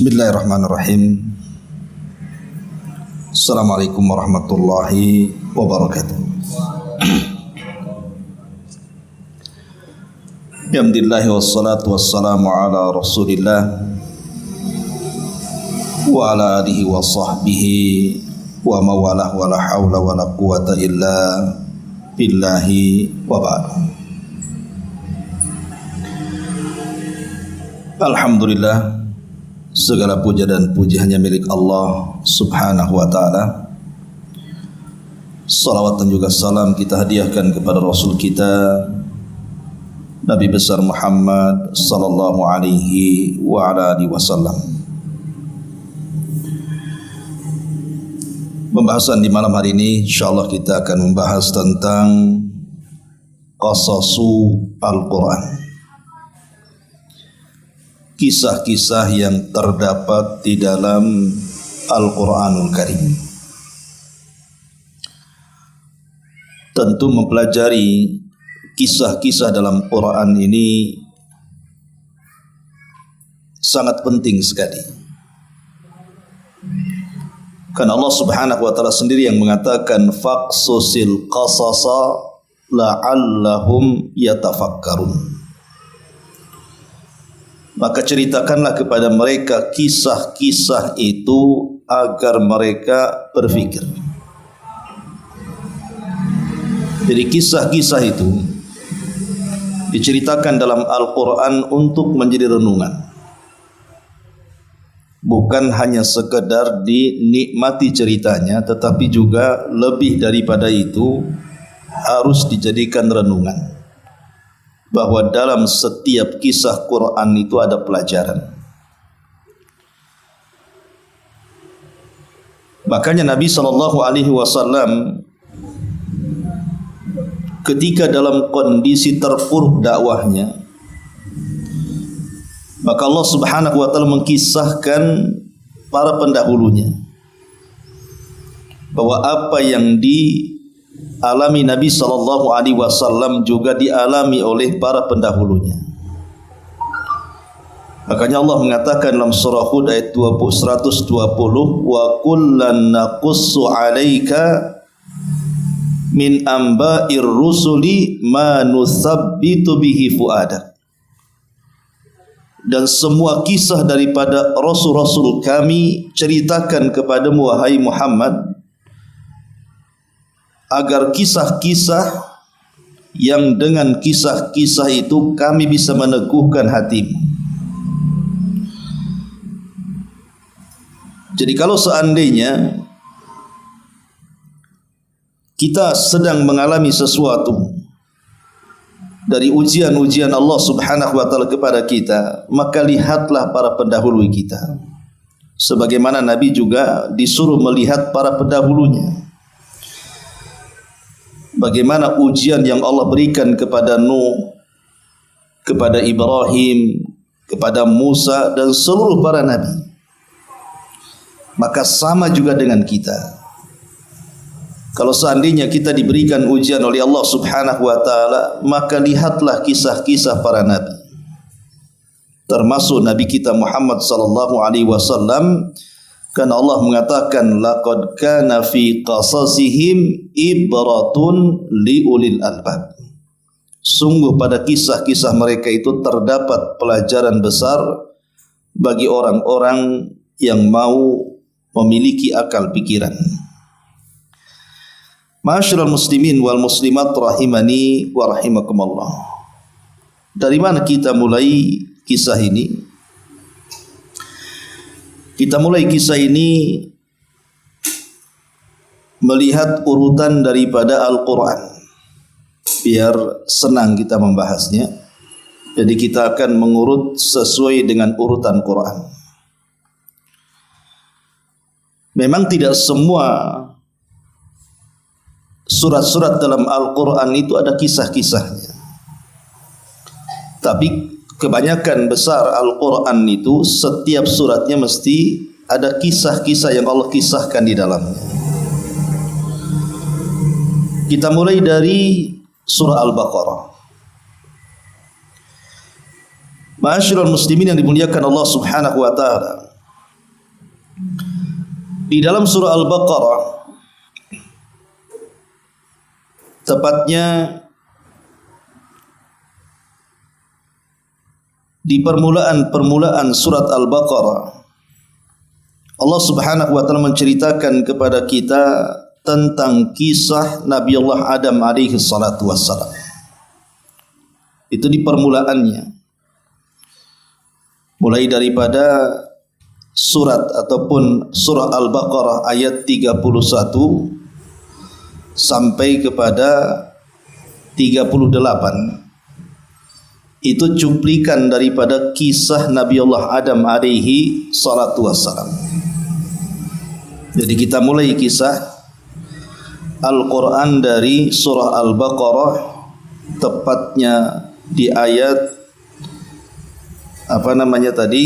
Bismillahirrahmanirrahim. Assalamualaikum warahmatullahi wabarakatuh. Alhamdulillah wassalatu wassalamu ala Rasulillah wa ala alihi wa sahbihi wa mawalah wa la hawla wa la quwata illa billahi wa ba'd. Alhamdulillah, segala puja dan puji hanya milik Allah subhanahu wa ta'ala. Salawat dan juga salam kita hadiahkan kepada Rasul kita Nabi besar Muhammad sallallahu alaihi wa ala alihi wasallam. Pembahasan di malam hari ini insyaallah kita akan membahas tentang qasasu Al-Quran, kisah-kisah yang terdapat di dalam Al-Quranul Karim. Tentu mempelajari kisah-kisah dalam Quran ini sangat penting sekali, karena Allah subhanahu wa ta'ala sendiri yang mengatakan faqsusil qasasa la'allahum yatafakkarun. Maka ceritakanlah kepada mereka kisah-kisah itu agar mereka berfikir. Jadi kisah-kisah itu diceritakan dalam Al-Quran untuk menjadi renungan, bukan hanya sekedar dinikmati ceritanya, tetapi juga lebih daripada itu harus dijadikan renungan, bahwa dalam setiap kisah Quran itu ada pelajaran. Makanya Nabi SAW ketika dalam kondisi terpuruk dakwahnya, maka Allah subhanahu wa ta'ala mengkisahkan para pendahulunya, bahwa apa yang dialami Nabi SAW juga dialami oleh para pendahulunya. Makanya Allah mengatakan dalam surah Hud ayat 120, wa kullan naqussu 'alaika min amba'ir rusuli ma nusabbitu bihi fuadak. Dan semua kisah daripada rasul-rasul kami ceritakan kepadamu wahai Muhammad, agar kisah-kisah yang dengan kisah-kisah itu kami bisa meneguhkan hatimu. Jadi kalau seandainya kita sedang mengalami sesuatu dari ujian-ujian Allah subhanahu wa ta'ala kepada kita, maka lihatlah para pendahulu kita, sebagaimana Nabi juga disuruh melihat para pendahulunya. Bagaimana ujian yang Allah berikan kepada Nuh, kepada Ibrahim, kepada Musa dan seluruh para nabi. Maka sama juga dengan kita. Kalau seandainya kita diberikan ujian oleh Allah subhanahu wa ta'ala, maka lihatlah kisah-kisah para nabi, termasuk Nabi kita Muhammad sallallahu alaihi wasallam. Karena Allah mengatakan laqad kana fi qasasihim ibratun liulil albab. Sungguh pada kisah-kisah mereka itu terdapat pelajaran besar bagi orang-orang yang mau memiliki akal pikiran. Ma'asyiral muslimin wal muslimat rahimani wa rahimakumullah. Dari mana kita mulai kisah ini? Kita mulai kisah ini melihat urutan daripada Al-Quran, biar senang kita membahasnya. Jadi kita akan mengurut sesuai dengan urutan Quran. Memang tidak semua surat-surat dalam Al-Quran itu ada kisah-kisahnya, tapi kebanyakan besar Al-Quran itu setiap suratnya mesti ada kisah-kisah yang Allah kisahkan di dalamnya. Kita mulai dari surah Al-Baqarah. Ma'asyiral muslimin yang dimuliakan Allah subhanahu wa ta'ala, Di dalam surah Al-Baqarah, tepatnya di permulaan surat Al-Baqarah, Allah Subhanahu wa taala menceritakan kepada kita tentang kisah Nabi Allah Adam alaihi salatu wassalam. Itu di permulaannya. Mulai daripada surat ataupun surah Al-Baqarah ayat 31 sampai kepada 38. Itu cuplikan daripada kisah Nabi Allah Adam alaihi salatu wassalam. Jadi kita mulai kisah Al-Quran dari surah Al-Baqarah, tepatnya di ayat 34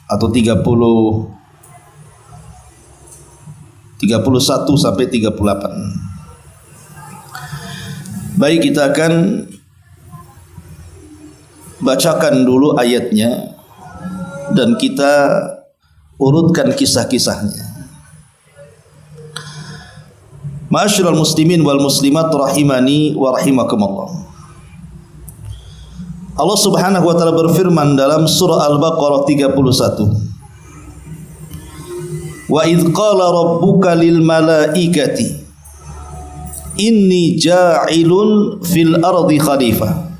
atau 31 sampai 38. Baik, kita akan bacakan dulu ayatnya dan kita urutkan kisah-kisahnya. Ma'asyiral muslimin wal muslimat rahimani wa rahimakumullah. Allah Subhanahu wa taala berfirman dalam surah Al-Baqarah 31. Wa idz qala rabbuka lil malaikati inni ja'ilun fil ardi khalifah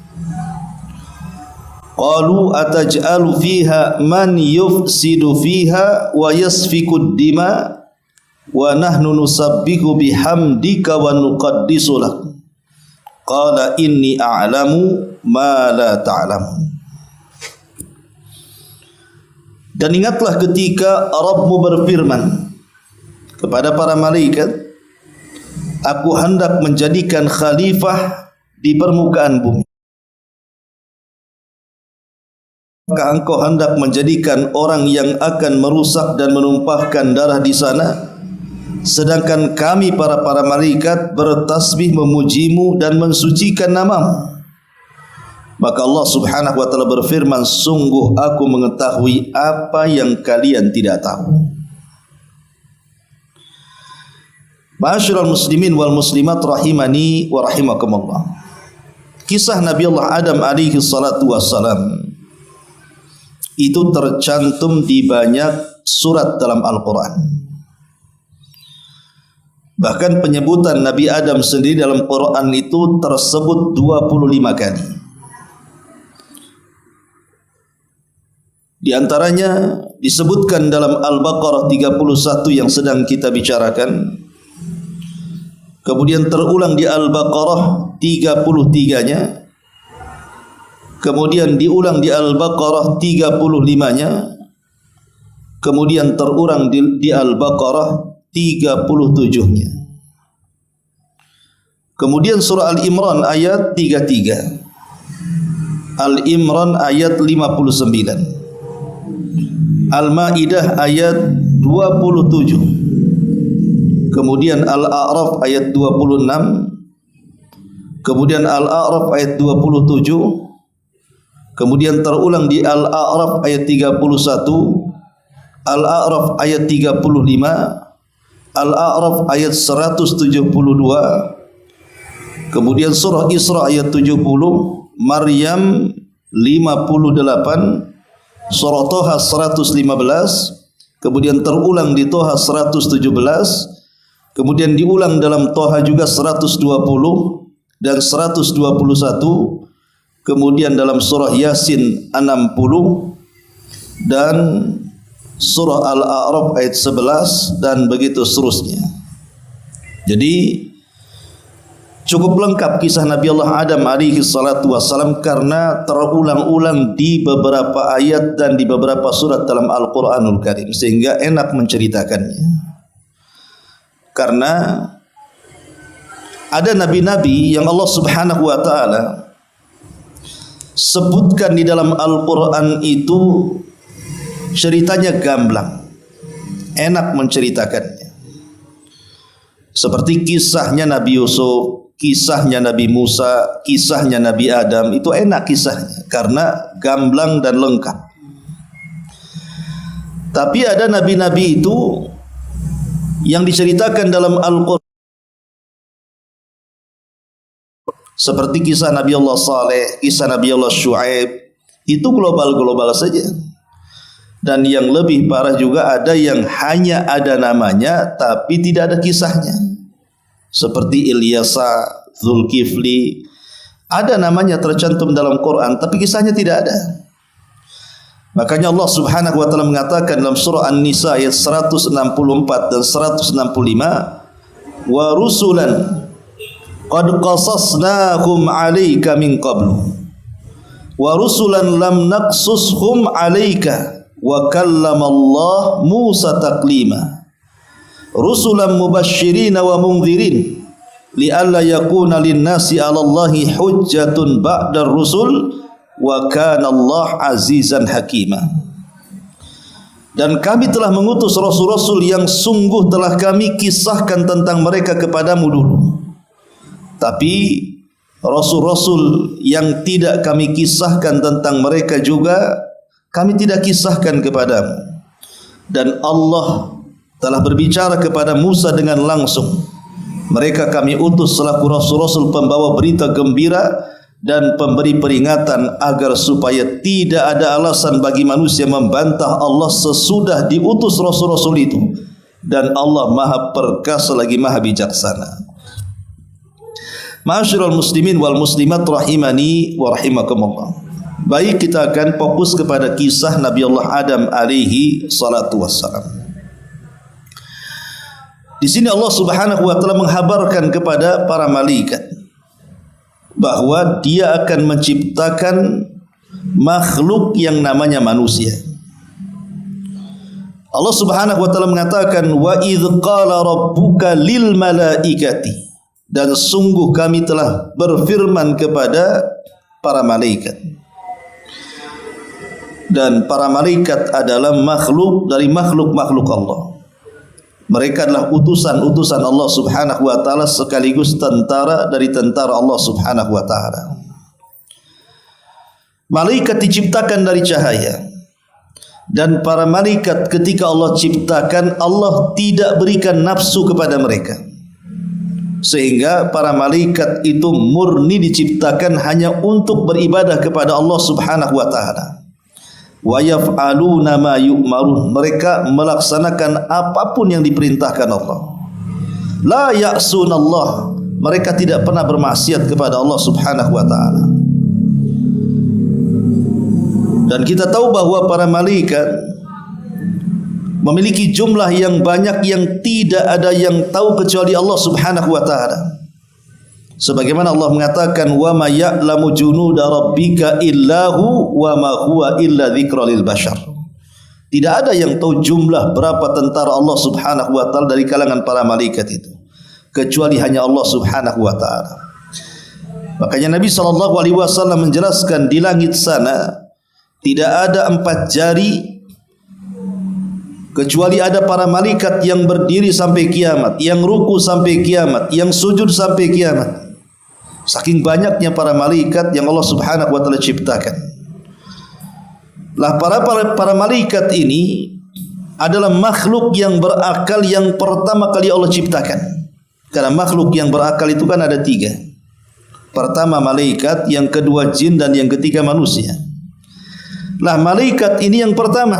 qalu ataj'alu fiha man yufsidu fiha wa yasfiku dima wa nahnu nusabbihu bihamdika wa nuqaddisu lak qala inni a'lamu ma la ta'lamun. Dan ingatlah ketika Rabbmu berfirman kepada para malaikat, aku hendak menjadikan khalifah di permukaan bumi. Maka engkau hendak menjadikan orang yang akan merusak dan menumpahkan darah di sana, sedangkan kami para malaikat bertasbih memujimu dan mensucikan namamu. Maka Allah Subhanahu wa taala berfirman, sungguh aku mengetahui apa yang kalian tidak tahu. Ma'asyiral muslimin wal muslimat rahimani wa rahimakumullah. Kisah Nabi Allah Adam alaihi salatu wassalam itu tercantum di banyak surat dalam Al-Quran. Bahkan penyebutan Nabi Adam sendiri dalam Quran itu tersebut 25 kali. Di antaranya disebutkan dalam Al-Baqarah 31 yang sedang kita bicarakan. Kemudian terulang di Al-Baqarah 33-nya. Kemudian diulang di Al-Baqarah 35-nya. Kemudian terulang di Al-Baqarah 37-nya. Kemudian surah Al-Imran ayat 33. Al-Imran ayat 59. Al-Maidah ayat 27. Kemudian Al-A'raf ayat 26. Kemudian Al-A'raf ayat 27. Kemudian terulang di Al-A'raf ayat 31. Al-A'raf ayat 35. Al-A'raf ayat 172. Kemudian surah Isra ayat 70. Maryam 58. Surah Toha 115. Kemudian terulang di Toha 117. Kemudian diulang dalam Toha juga 120 dan 121. Kemudian dalam surah Yasin 60 dan surah Al-A'raf ayat 11 dan begitu seterusnya. Jadi cukup lengkap kisah Nabi Allah Adam alaihi salatu wassalam karena terulang-ulang di beberapa ayat dan di beberapa surat dalam Al-Quranul Karim, sehingga enak menceritakannya. Karena ada nabi-nabi yang Allah Subhanahu wa taala sebutkan di dalam Al-Quran itu ceritanya gamblang, enak menceritakannya. Seperti kisahnya Nabi Yusuf, kisahnya Nabi Musa, kisahnya Nabi Adam, itu enak kisahnya karena gamblang dan lengkap. Tapi ada nabi-nabi itu yang diceritakan dalam Al-Quran, seperti kisah Nabi Allah Saleh, kisah Nabi Allah Shu'aib, itu global-global saja. Dan yang lebih parah juga ada yang hanya ada namanya tapi tidak ada kisahnya, seperti Ilyasa, Zulkifli, ada namanya tercantum dalam Quran tapi kisahnya tidak ada. Makanya Allah Subhanahu wa taala mengatakan dalam surah An-Nisa ayat 164 dan 165, wa rusulan qad qasasnahum 'alaika min qablu wa rusulan lam naqsushum 'alaika wa kallamallahu Musa taklima rusulan mubasysyirin wa mundzirin li'alla yakuna lin-nasi 'ala Allahi hujjatun ba'da ar-rusul wa kana Allah azizan hakima. Dan kami telah mengutus rasul-rasul yang sungguh telah kami kisahkan tentang mereka kepadamu dulu. Tapi rasul-rasul yang tidak kami kisahkan tentang mereka juga kami tidak kisahkan kepadamu. Dan Allah telah berbicara kepada Musa dengan langsung. Mereka kami utus selaku rasul-rasul pembawa berita gembira dan pemberi peringatan agar supaya tidak ada alasan bagi manusia membantah Allah sesudah diutus rasul-rasul itu, dan Allah Maha Perkasa lagi Maha Bijaksana. Ma'asyiral muslimin wal muslimat rahimani wa rahimakumullah. Baik, kita akan fokus kepada kisah Nabi Allah Adam alaihi salatu wassalam. Di sini Allah Subhanahu wa taala menghabarkan kepada para malaikat bahwa Dia akan menciptakan makhluk yang namanya manusia. Allah Subhanahu wa taala mengatakan, wa idz qala rabbuka lil malaikati, dan sungguh kami telah berfirman kepada para malaikat. Dan para malaikat adalah makhluk dari makhluk-makhluk Allah. Mereka adalah utusan-utusan Allah Subhanahu wa taala sekaligus tentara dari tentara Allah Subhanahu wa taala. Malaikat diciptakan dari cahaya. Dan para malaikat ketika Allah ciptakan, Allah tidak berikan nafsu kepada mereka. Sehingga para malaikat itu murni diciptakan hanya untuk beribadah kepada Allah Subhanahu wa taala. Wa yaf'aluna ma yu'marun, mereka melaksanakan apapun yang diperintahkan Allah. La ya'sunallah, mereka tidak pernah bermaksiat kepada Allah Subhanahu wa taala. Dan kita tahu bahwa para malaikat memiliki jumlah yang banyak yang tidak ada yang tahu kecuali Allah Subhanahu wa taala. Sebagaimana Allah mengatakan, wa ma ya'lamu junuda rabbika illahu wa ma huwa illa dzikra lil bashar. Tidak ada yang tahu jumlah berapa tentara Allah Subhanahu wa taala dari kalangan para malaikat itu, kecuali hanya Allah Subhanahu wa taala. Makanya Nabi sallallahu alaihi wasallam menjelaskan, di langit sana tidak ada 4 jari kecuali ada para malaikat yang berdiri sampai kiamat, yang ruku sampai kiamat, yang sujud sampai kiamat. Saking banyaknya para malaikat yang Allah Subhanahu wa taala ciptakan. Lah para malaikat ini adalah makhluk yang berakal yang pertama kali Allah ciptakan. Karena makhluk yang berakal itu kan ada 3. Pertama malaikat, yang kedua jin, dan yang ketiga manusia. Lah malaikat ini yang pertama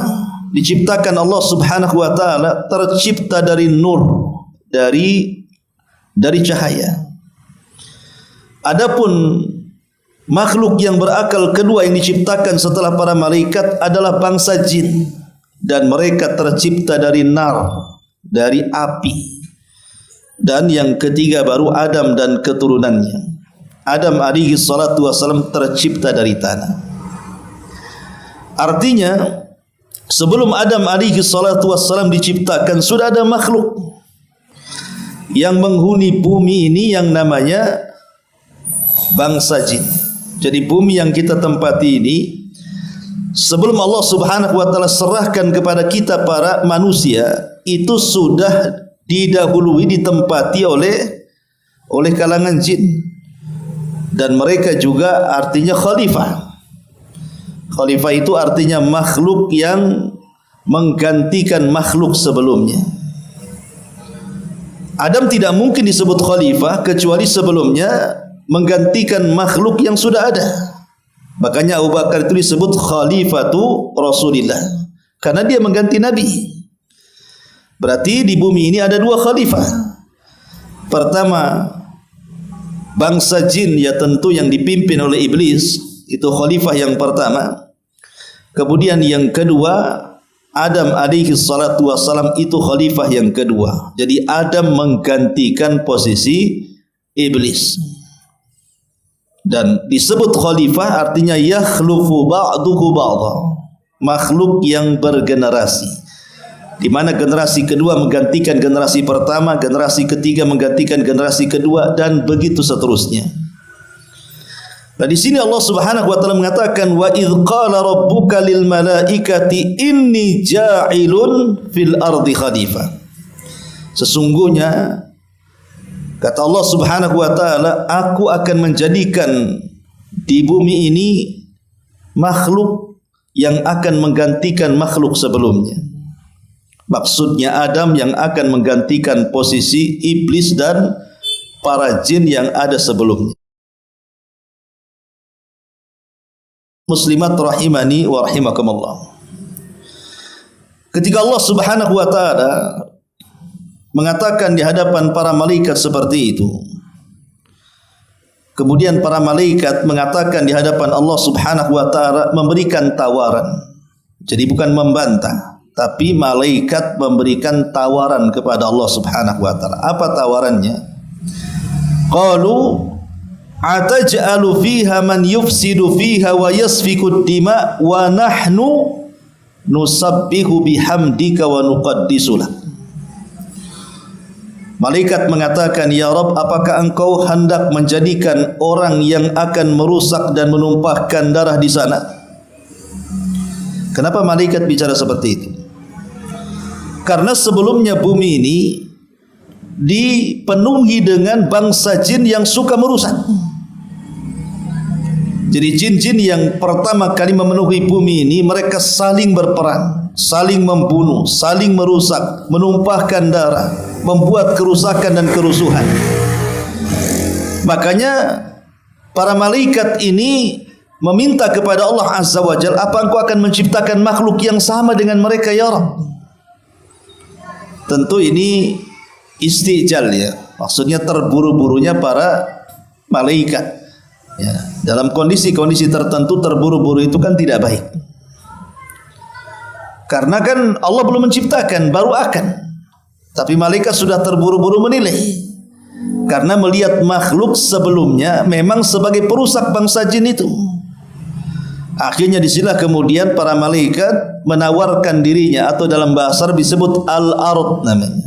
diciptakan Allah Subhanahu wa taala, tercipta dari nur, dari cahaya. Adapun makhluk yang berakal kedua yang diciptakan setelah para malaikat adalah bangsa jin, dan mereka tercipta dari nar, dari api. Dan yang ketiga baru Adam dan keturunannya. Adam alaihi salatu wassalam tercipta dari tanah. Artinya sebelum Adam alaihi salatu wassalam diciptakan sudah ada makhluk yang menghuni bumi ini yang namanya bangsa jin. Jadi bumi yang kita tempati ini, sebelum Allah Subhanahu wa taala serahkan kepada kita para manusia, itu sudah didahului ditempati oleh kalangan jin. Dan mereka juga artinya khalifah. Khalifah itu artinya makhluk yang menggantikan makhluk sebelumnya. Adam tidak mungkin disebut khalifah kecuali sebelumnya menggantikan makhluk yang sudah ada. Makanya Abu Bakar itu disebut khalifatu Rasulillah, karena dia mengganti Nabi. Berarti di bumi ini ada dua khalifah. Pertama, bangsa jin, ya tentu yang dipimpin oleh iblis, itu khalifah yang pertama. Kemudian yang kedua, Adam alaihi salatu wassalam, itu khalifah yang kedua. Jadi Adam menggantikan posisi iblis. Dan disebut khalifah artinya yakhlufu ba'duhu ba'dha, makhluk yang bergenerasi, di mana generasi kedua menggantikan generasi pertama, generasi ketiga menggantikan generasi kedua, dan begitu seterusnya. Nah, di sini Allah Subhanahu wa taala mengatakan, wa idz qala rabbuka lil malaikati inni ja'ilun fil ardi khalifah. Sesungguhnya kata Allah Subhanahu wa taala, aku akan menjadikan di bumi ini makhluk yang akan menggantikan makhluk sebelumnya. Maksudnya Adam yang akan menggantikan posisi iblis dan para jin yang ada sebelumnya. Muslimat rahimani wa rahimakumullah. Ketika Allah Subhanahu wa taala mengatakan di hadapan para malaikat seperti itu, kemudian para malaikat mengatakan di hadapan Allah Subhanahu wa taala, memberikan tawaran. Jadi bukan membantah, tapi malaikat memberikan tawaran kepada Allah Subhanahu wa taala. Apa tawarannya? Qalu ataj'alu fiha man yufsidu fiha wa yasfiku dima wa nahnu nusabbihu bihamdika wa nuqaddisu lak. Malaikat mengatakan, ya Rabb, apakah engkau hendak menjadikan orang yang akan merusak dan menumpahkan darah di sana? Kenapa malaikat bicara seperti itu? Karena sebelumnya bumi ini dipenuhi dengan bangsa jin yang suka merusak. Jadi jin-jin yang pertama kali memenuhi bumi ini, mereka saling berperang, saling membunuh, saling merusak, menumpahkan darah, membuat kerusakan dan kerusuhan. Makanya para malaikat ini meminta kepada Allah Azza wa Jalla, apa engkau akan menciptakan makhluk yang sama dengan mereka ya Rabb? Tentu ini istijal, ya, maksudnya terburu-burunya para malaikat. Ya, dalam kondisi-kondisi tertentu terburu-buru itu kan tidak baik. Karena kan Allah belum menciptakan, baru akan. Tapi malaikat sudah terburu-buru menilai. Karena melihat makhluk sebelumnya memang sebagai perusak bangsa jin itu. Akhirnya disinilah kemudian para malaikat menawarkan dirinya, atau dalam bahasa Arab disebut al-ard namanya.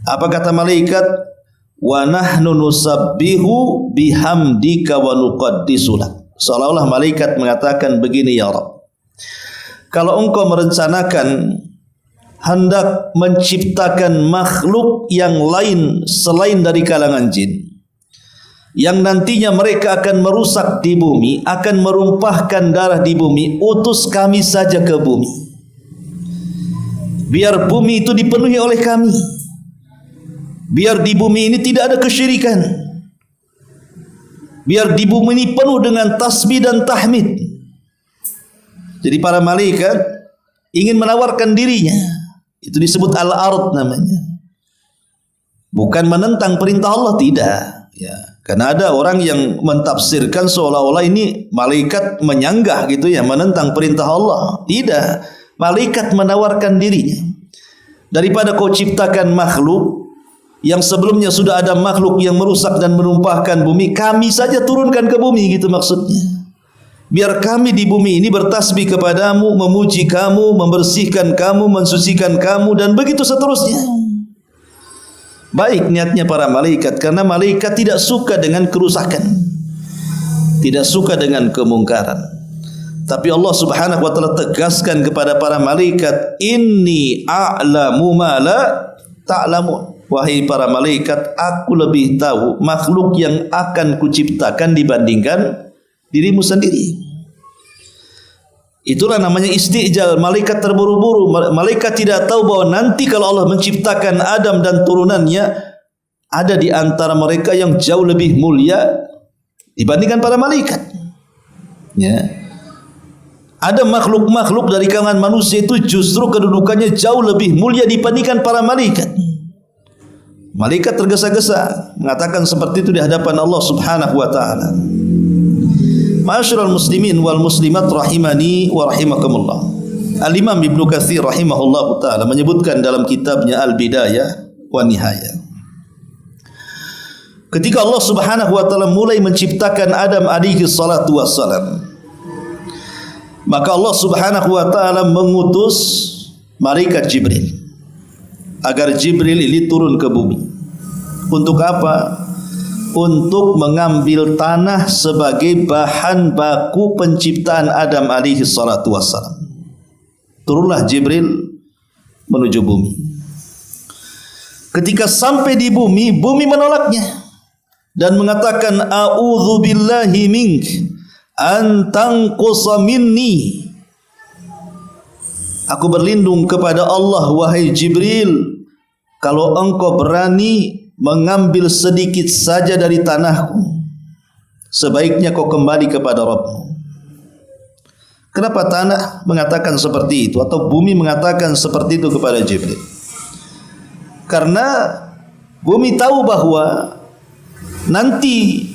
Apa kata malaikat? Wa nahnu nusabbihu bihamdika wa nuqaddisu lak. Seolah-olah malaikat mengatakan begini, ya Rabb, kalau engkau merencanakan hendak menciptakan makhluk yang lain selain dari kalangan jin, yang nantinya mereka akan merusak di bumi, akan merumpahkan darah di bumi, utus kami saja ke bumi, biar bumi itu dipenuhi oleh kami, biar di bumi ini tidak ada kesyirikan, biar di bumi ini penuh dengan tasbih dan tahmid. Jadi para malaikat ingin menawarkan dirinya. Itu disebut al-ard namanya. Bukan menentang perintah Allah, tidak. Ya, karena ada orang yang mentafsirkan seolah-olah ini malaikat menyanggah gitu ya, menentang perintah Allah. Tidak. Malaikat menawarkan dirinya. Daripada kau ciptakan makhluk yang sebelumnya sudah ada makhluk yang merusak dan menumpahkan bumi, kami saja turunkan ke bumi, gitu maksudnya. Biar kami di bumi ini bertasbih kepadamu, memuji kamu, membersihkan kamu, mensucikan kamu, dan begitu seterusnya. Baik niatnya para malaikat, karena malaikat tidak suka dengan kerusakan, tidak suka dengan kemungkaran. Tapi Allah Subhanahu wa taala tegaskan kepada para malaikat, inni a'lamu ma la ta'lamun. Wahai para malaikat, aku lebih tahu makhluk yang akan kuciptakan dibandingkan dirimu sendiri. Itulah namanya istijal, malaikat terburu-buru. Malaikat tidak tahu bahwa nanti kalau Allah menciptakan Adam dan turunannya, ada di antara mereka yang jauh lebih mulia dibandingkan para malaikat. Ya. Ada makhluk-makhluk dari kalangan manusia itu justru kedudukannya jauh lebih mulia dibandingkan para malaikat. Malaikat tergesa-gesa mengatakan seperti itu di hadapan Allah Subhanahu wa taala. Ma'asyiral muslimin wal muslimat rahimani wa rahimakumullah. Al-Imam Ibnu Katsir rahimahullahu taala menyebutkan dalam kitabnya Al-Bidayah wa Nihayah, ketika Allah Subhanahu wa taala mulai menciptakan Adam alaihi salatu wassalam, maka Allah Subhanahu wa taala mengutus malaikat Jibril agar Jibril ini turun ke bumi. Untuk apa? Untuk mengambil tanah sebagai bahan baku penciptaan Adam alaihi salatu wassalam. Turunlah Jibril menuju bumi. Ketika sampai di bumi, bumi menolaknya dan mengatakan, a'udzu billahi mink an tanqusa minni. Aku berlindung kepada Allah, wahai Jibril, kalau engkau berani mengambil sedikit saja dari tanahku, sebaiknya kau kembali kepada Rabbmu. Kenapa tanah mengatakan seperti itu atau bumi mengatakan seperti itu kepada Jibril? Karena bumi tahu bahwa nanti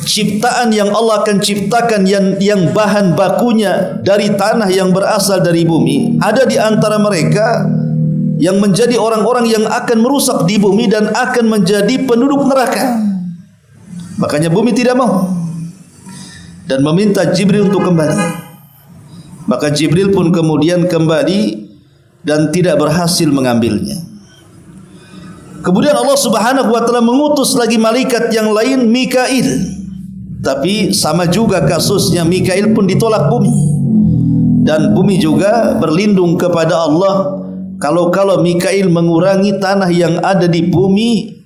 ciptaan yang Allah akan ciptakan yang bahan bakunya dari tanah yang berasal dari bumi, ada di antara mereka yang menjadi orang-orang yang akan merusak di bumi dan akan menjadi penduduk neraka. Makanya bumi tidak mau dan meminta Jibril untuk kembali. Maka Jibril pun kemudian kembali dan tidak berhasil mengambilnya. Kemudian Allah Subhanahu wa taala mengutus lagi malaikat yang lain, Mikail. Tapi sama juga kasusnya, Mikail pun ditolak bumi. Dan bumi juga berlindung kepada Allah, kalau Mikail mengurangi tanah yang ada di bumi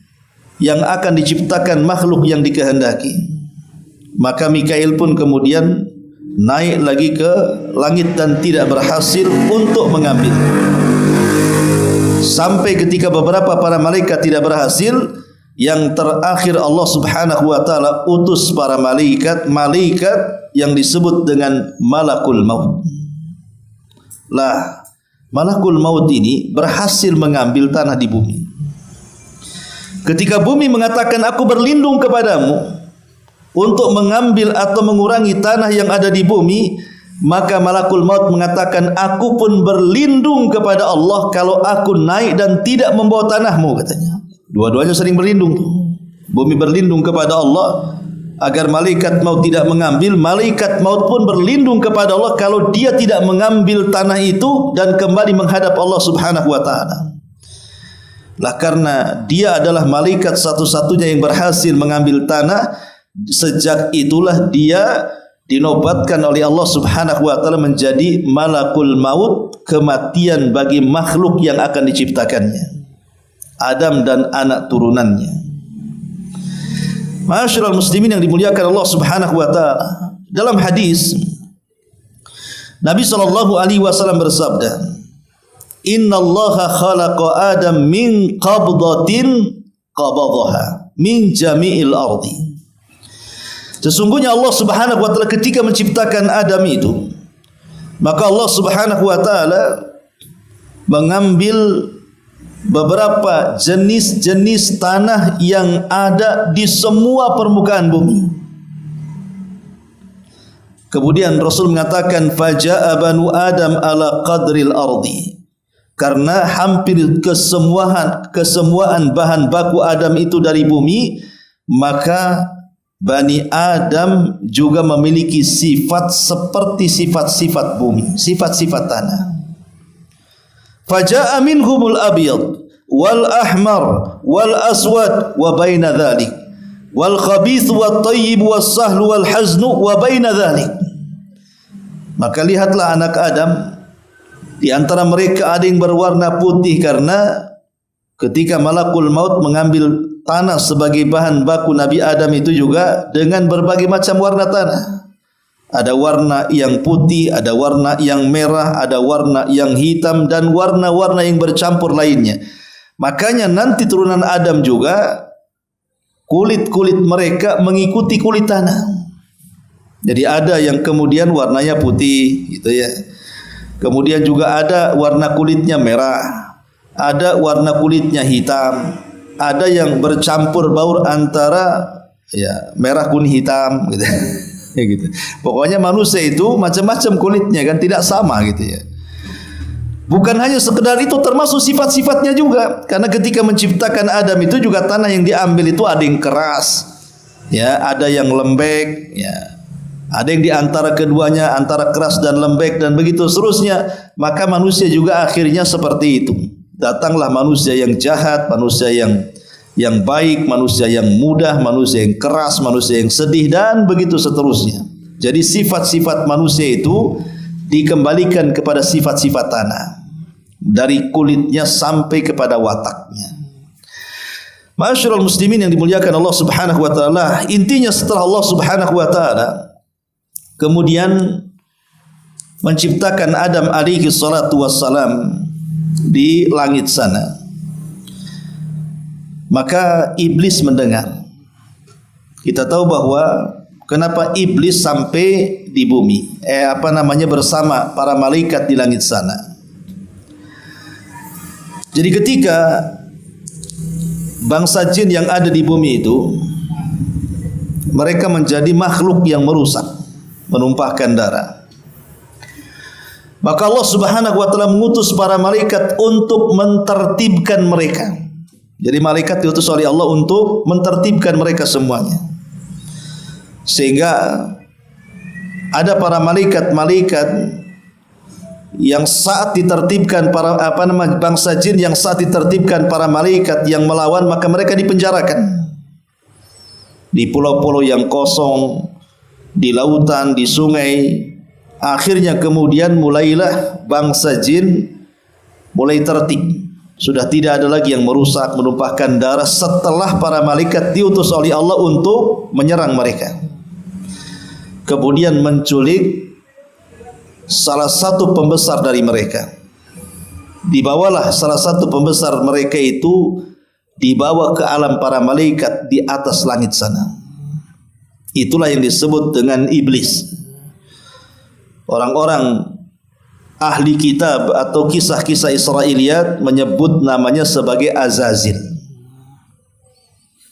yang akan diciptakan makhluk yang dikehendaki. Maka Mikail pun kemudian naik lagi ke langit dan tidak berhasil untuk mengambil. Sampai ketika beberapa para malaikat tidak berhasil, yang terakhir Allah Subhanahu wa taala utus para malaikat yang disebut dengan Malakul Maut. Lah, Malakul Maut ini berhasil mengambil tanah di bumi. Ketika bumi mengatakan, aku berlindung kepadamu untuk mengambil atau mengurangi tanah yang ada di bumi, maka Malakul Maut mengatakan, aku pun berlindung kepada Allah kalau aku naik dan tidak membawa tanahmu, katanya. Dua-duanya sering berlindung. Bumi berlindung kepada Allah agar malaikat maut tidak mengambil, malaikat maut pun berlindung kepada Allah kalau dia tidak mengambil tanah itu dan kembali menghadap Allah Subhanahu wa taala. Lah karena dia adalah malaikat satu-satunya yang berhasil mengambil tanah, sejak itulah dia dinobatkan oleh Allah Subhanahu wa taala menjadi Malakul Maut, kematian bagi makhluk yang akan diciptakannya, Adam dan anak turunannya. Ma'asyiral muslimin yang dimuliakan Allah Subhanahu wa taala, dalam hadis Nabi sallallahu alaihi wasallam bersabda, "Innallaha khalaqa Adam min qabdatin qabadaha min jami'il ardi." Sesungguhnya Allah Subhanahu wa taala ketika menciptakan Adam itu, maka Allah Subhanahu wa taala mengambil beberapa jenis-jenis tanah yang ada di semua permukaan bumi. Kemudian Rasul mengatakan, faja'a banu Adam ala qadril ardi, karena hampir kesemuaan bahan baku Adam itu dari bumi, maka Bani Adam juga memiliki sifat seperti sifat-sifat bumi, sifat-sifat tanah. Faja'a minhumul abyad wal ahmar wal aswad wa baina dhalik wal khabith wat tayyib was sahlu wal haznu wa baina dhalik. Maka lihatlah anak Adam, di antara mereka ada yang berwarna putih karena ketika Malakul Maut mengambil tanah sebagai bahan baku Nabi Adam itu juga dengan berbagai macam warna tanah. Ada warna yang putih, ada warna yang merah, ada warna yang hitam, dan warna-warna yang bercampur lainnya. Makanya nanti turunan Adam juga kulit-kulit mereka mengikuti kulit tanah. Jadi ada yang kemudian warnanya putih gitu ya. Kemudian juga ada warna kulitnya merah, ada warna kulitnya hitam, ada yang bercampur baur antara ya merah kuning hitam gitu. Ya gitu. Pokoknya manusia itu macam-macam kulitnya kan, tidak sama gitu ya. Bukan hanya sekedar itu, termasuk sifat-sifatnya juga. Karena ketika menciptakan Adam itu juga tanah yang diambil itu ada yang keras, ya, ada yang lembek, ya. Ada yang di antara keduanya, antara keras dan lembek dan begitu seterusnya. Maka manusia juga akhirnya seperti itu. Datanglah manusia yang jahat, manusia yang baik, manusia yang mudah, manusia yang keras, manusia yang sedih, dan begitu seterusnya. Jadi sifat-sifat manusia itu dikembalikan kepada sifat-sifat tanah, dari kulitnya sampai kepada wataknya. Ma'asyiral muslimin yang dimuliakan Allah Subhanahu wa taala, intinya setelah Allah Subhanahu wa taala kemudian menciptakan Adam alaihi salatu wassalam di langit sana, maka iblis mendengar. Kita tahu bahwa kenapa iblis sampai di bumi, bersama para malaikat di langit sana. Jadi ketika bangsa jin yang ada di bumi itu, mereka menjadi makhluk yang merusak, menumpahkan darah. Maka Allah Subhanahu wa taala mengutus para malaikat untuk mentertibkan mereka. Jadi malaikat diutus oleh Allah untuk mentertibkan mereka semuanya. Sehingga ada para malaikat yang saat ditertibkan bangsa jin yang saat ditertibkan para malaikat yang melawan, maka mereka dipenjarakan di pulau-pulau yang kosong, di lautan, di sungai. Akhirnya kemudian mulailah bangsa jin mulai tertib. Sudah tidak ada lagi yang merusak, menumpahkan darah setelah para malaikat diutus oleh Allah untuk menyerang mereka. Kemudian menculik salah satu pembesar dari mereka. Dibawalah salah satu pembesar mereka itu, dibawa ke alam para malaikat di atas langit sana. Itulah yang disebut dengan iblis. Orang-orang ahli kitab atau kisah-kisah Israiliyat menyebut namanya sebagai Azazil.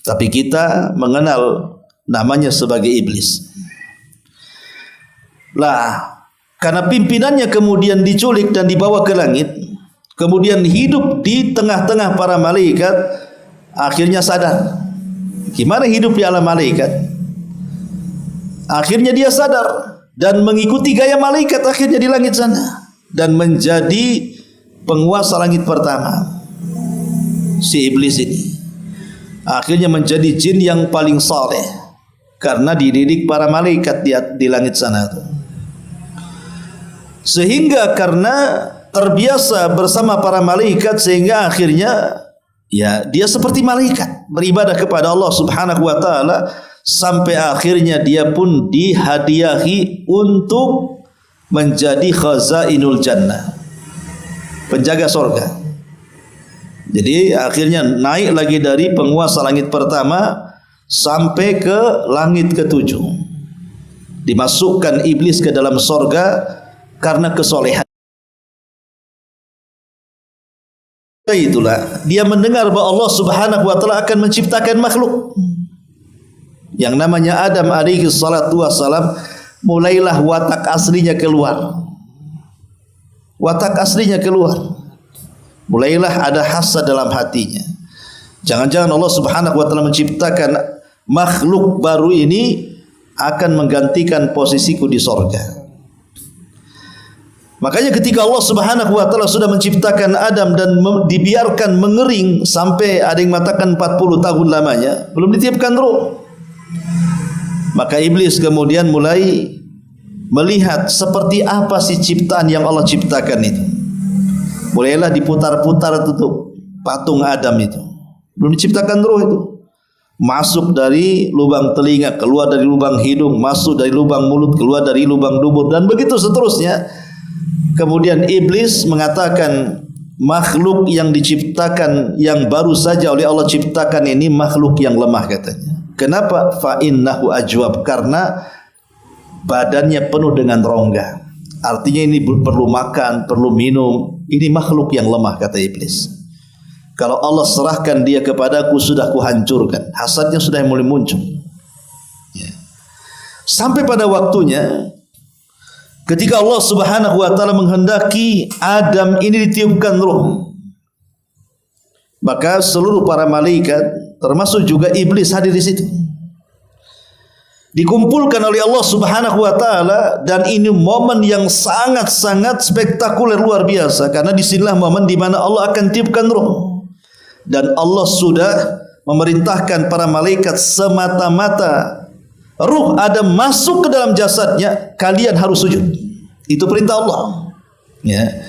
Tapi kita mengenal namanya sebagai iblis. Lah, karena pimpinannya kemudian diculik dan dibawa ke langit, kemudian hidup di tengah-tengah para malaikat, akhirnya sadar. Gimana hidup di alam malaikat? Akhirnya dia sadar dan mengikuti gaya malaikat akhirnya di langit sana, dan menjadi penguasa langit pertama. Si iblis ini akhirnya menjadi jin yang paling saleh karena dididik para malaikat di langit sana itu. Sehingga karena terbiasa bersama para malaikat, sehingga akhirnya ya dia seperti malaikat beribadah kepada Allah Subhanahu wa taala, sampai akhirnya dia pun dihadiahi untuk menjadi khazainul jannah, penjaga surga. Jadi akhirnya naik lagi dari penguasa langit pertama sampai ke langit ketujuh. Dimasukkan iblis ke dalam surga karena kesolehan. Itulah dia mendengar bahwa Allah Subhanahu wa taala akan menciptakan makhluk yang namanya Adam alaihi salatu wassalam. Mulailah watak aslinya keluar. Watak aslinya keluar. Mulailah ada hasad dalam hatinya. Jangan-jangan Allah Subhanahu wa taala menciptakan makhluk baru ini akan menggantikan posisiku di surga. Makanya ketika Allah Subhanahu wa taala sudah menciptakan Adam dan dibiarkan mengering sampai ada yang mengatakan 40 tahun lamanya, belum ditiupkan ruh. Maka iblis kemudian mulai melihat seperti apa sih ciptaan yang Allah ciptakan itu. Mulailah diputar-putar tutup patung Adam itu. Belum diciptakan ruh itu. masuk dari lubang telinga, keluar dari lubang hidung, masuk dari lubang mulut, keluar dari lubang dubur, dan begitu seterusnya. Kemudian iblis mengatakan makhluk yang diciptakan, yang baru saja oleh Allah ciptakan ini makhluk yang lemah katanya. Kenapa? Fa innahu ajwab, karena badannya penuh dengan rongga. Artinya ini perlu makan, perlu minum. Ini makhluk yang lemah kata iblis. Kalau Allah serahkan dia kepadaku, sudah kuhancurkan. Hasadnya sudah mulai muncul. Ya. Sampai pada waktunya ketika Allah Subhanahu wa taala menghendaki Adam ini ditiupkan ruh, maka seluruh para malaikat termasuk juga iblis hadir di situ. Dikumpulkan oleh Allah Subhanahu wa taala, dan ini momen yang sangat-sangat spektakuler, luar biasa, karena disinilah momen di mana Allah akan tiupkan ruh. Dan Allah sudah memerintahkan para malaikat semata-mata ruh Adam masuk ke dalam jasadnya, kalian harus sujud. Itu perintah Allah. Ya.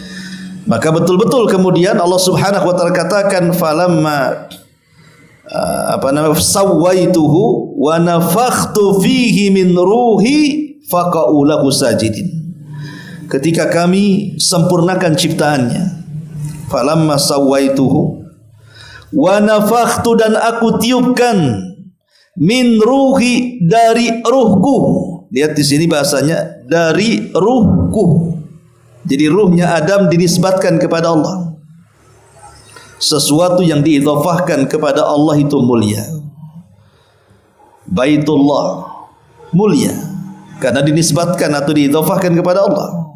Maka betul-betul kemudian Allah Subhanahu wa taala katakan falamma sawaituhu wa nafakhtu fihi min ruhi faqa'u lahu sajidin. Ketika kami sempurnakan ciptaannya, falamma sawaituhu wa nafakhtu, dan aku tiupkan, min ruhi, dari ruhku. Lihat di sini bahasanya dari ruhku. Jadi ruhnya Adam dinisbatkan kepada Allah. Sesuatu yang diidhafahkan kepada Allah itu mulia. Baitullah mulia karena dinisbatkan atau diidhafahkan kepada Allah.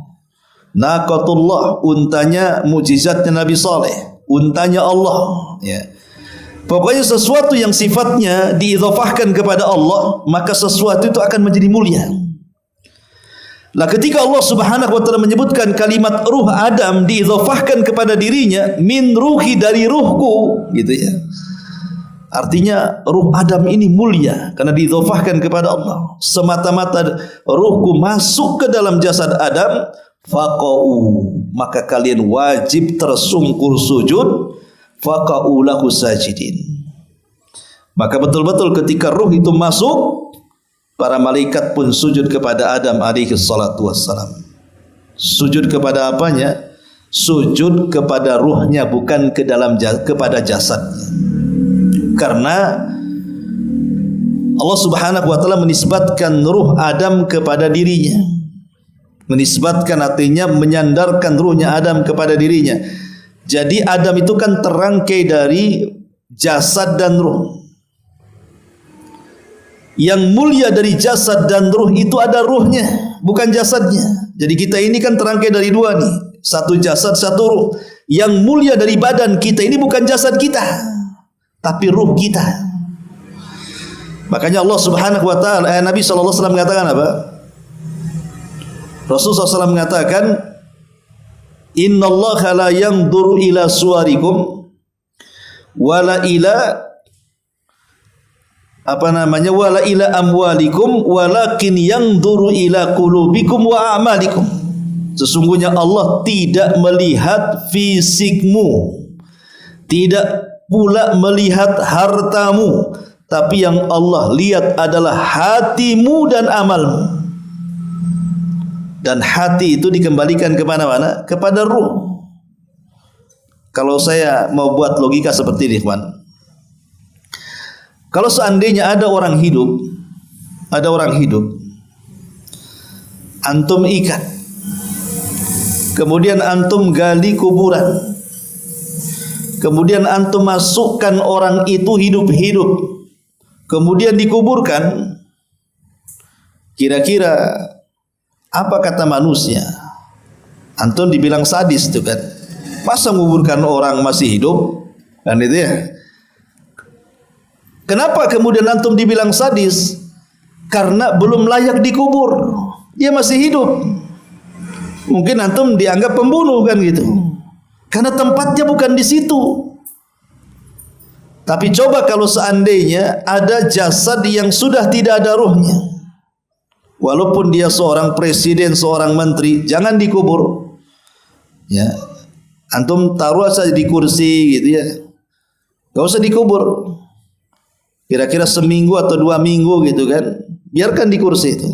Naqatullah, untanya mukjizatnya Nabi Saleh, untanya Allah, ya. Pokoknya sesuatu yang sifatnya diidhafahkan kepada Allah, maka sesuatu itu akan menjadi mulia. Nah, ketika Allah Subhanahu wa taala menyebutkan kalimat ruh Adam diidhafahkan kepada dirinya, min ruhi, dari ruhku, gitu ya. Artinya ruh Adam ini mulia karena diidhafahkan kepada Allah. Semata-mata ruhku masuk ke dalam jasad Adam, faqa'u, maka kalian wajib tersungkur sujud, faqa'u lahu sajidin. Maka betul-betul ketika ruh itu masuk, para malaikat pun sujud kepada Adam alaihi salatu wassalam. Sujud kepada apanya? Sujud kepada ruhnya, bukan ke dalam kepada jasadnya. Karena Allah Subhanahu wa taala menisbatkan ruh Adam kepada dirinya. Menisbatkan artinya menyandarkan ruhnya Adam kepada dirinya. Jadi Adam itu kan terangkai dari jasad dan ruh. Yang mulia dari jasad dan ruh itu ada ruhnya, bukan jasadnya. Jadi kita ini kan terangkai dari dua nih, satu jasad, satu ruh. Yang mulia dari badan kita ini bukan jasad kita, tapi ruh kita. Makanya Allah Subhanahu wa taala, Nabi sallallahu alaihi wasallam mengatakan apa? Rasulullah SAW mengatakan, innallaha la yanzuru ila suwarikum wala ila wala ila amwalikum walakin yanzuru ila qulubikum wa a'malikum. Sesungguhnya Allah tidak melihat fisikmu, tidak pula melihat hartamu, tapi yang Allah lihat adalah hatimu dan amalmu. Dan hati itu dikembalikan kepada mana? Kepada ruh. Kalau saya mau buat logika seperti ini, kawan. Kalau seandainya ada orang hidup, antum ikat, kemudian antum gali kuburan, kemudian antum masukkan orang itu hidup-hidup, kemudian dikuburkan, kira-kira apa kata manusia? Antum dibilang sadis itu kan? Masa menguburkan orang masih hidup? Kan itu ya. Kenapa kemudian antum dibilang sadis? Karena belum layak dikubur. Dia masih hidup. Mungkin antum dianggap pembunuh kan gitu. Karena tempatnya bukan di situ. Tapi coba kalau seandainya ada jasad yang sudah tidak ada ruhnya. Walaupun dia seorang presiden, seorang menteri, jangan dikubur. Ya. Antum taruh saja di kursi gitu ya. Enggak usah dikubur. Kira-kira seminggu atau 2 minggu gitu kan. Biarkan di kursi itu.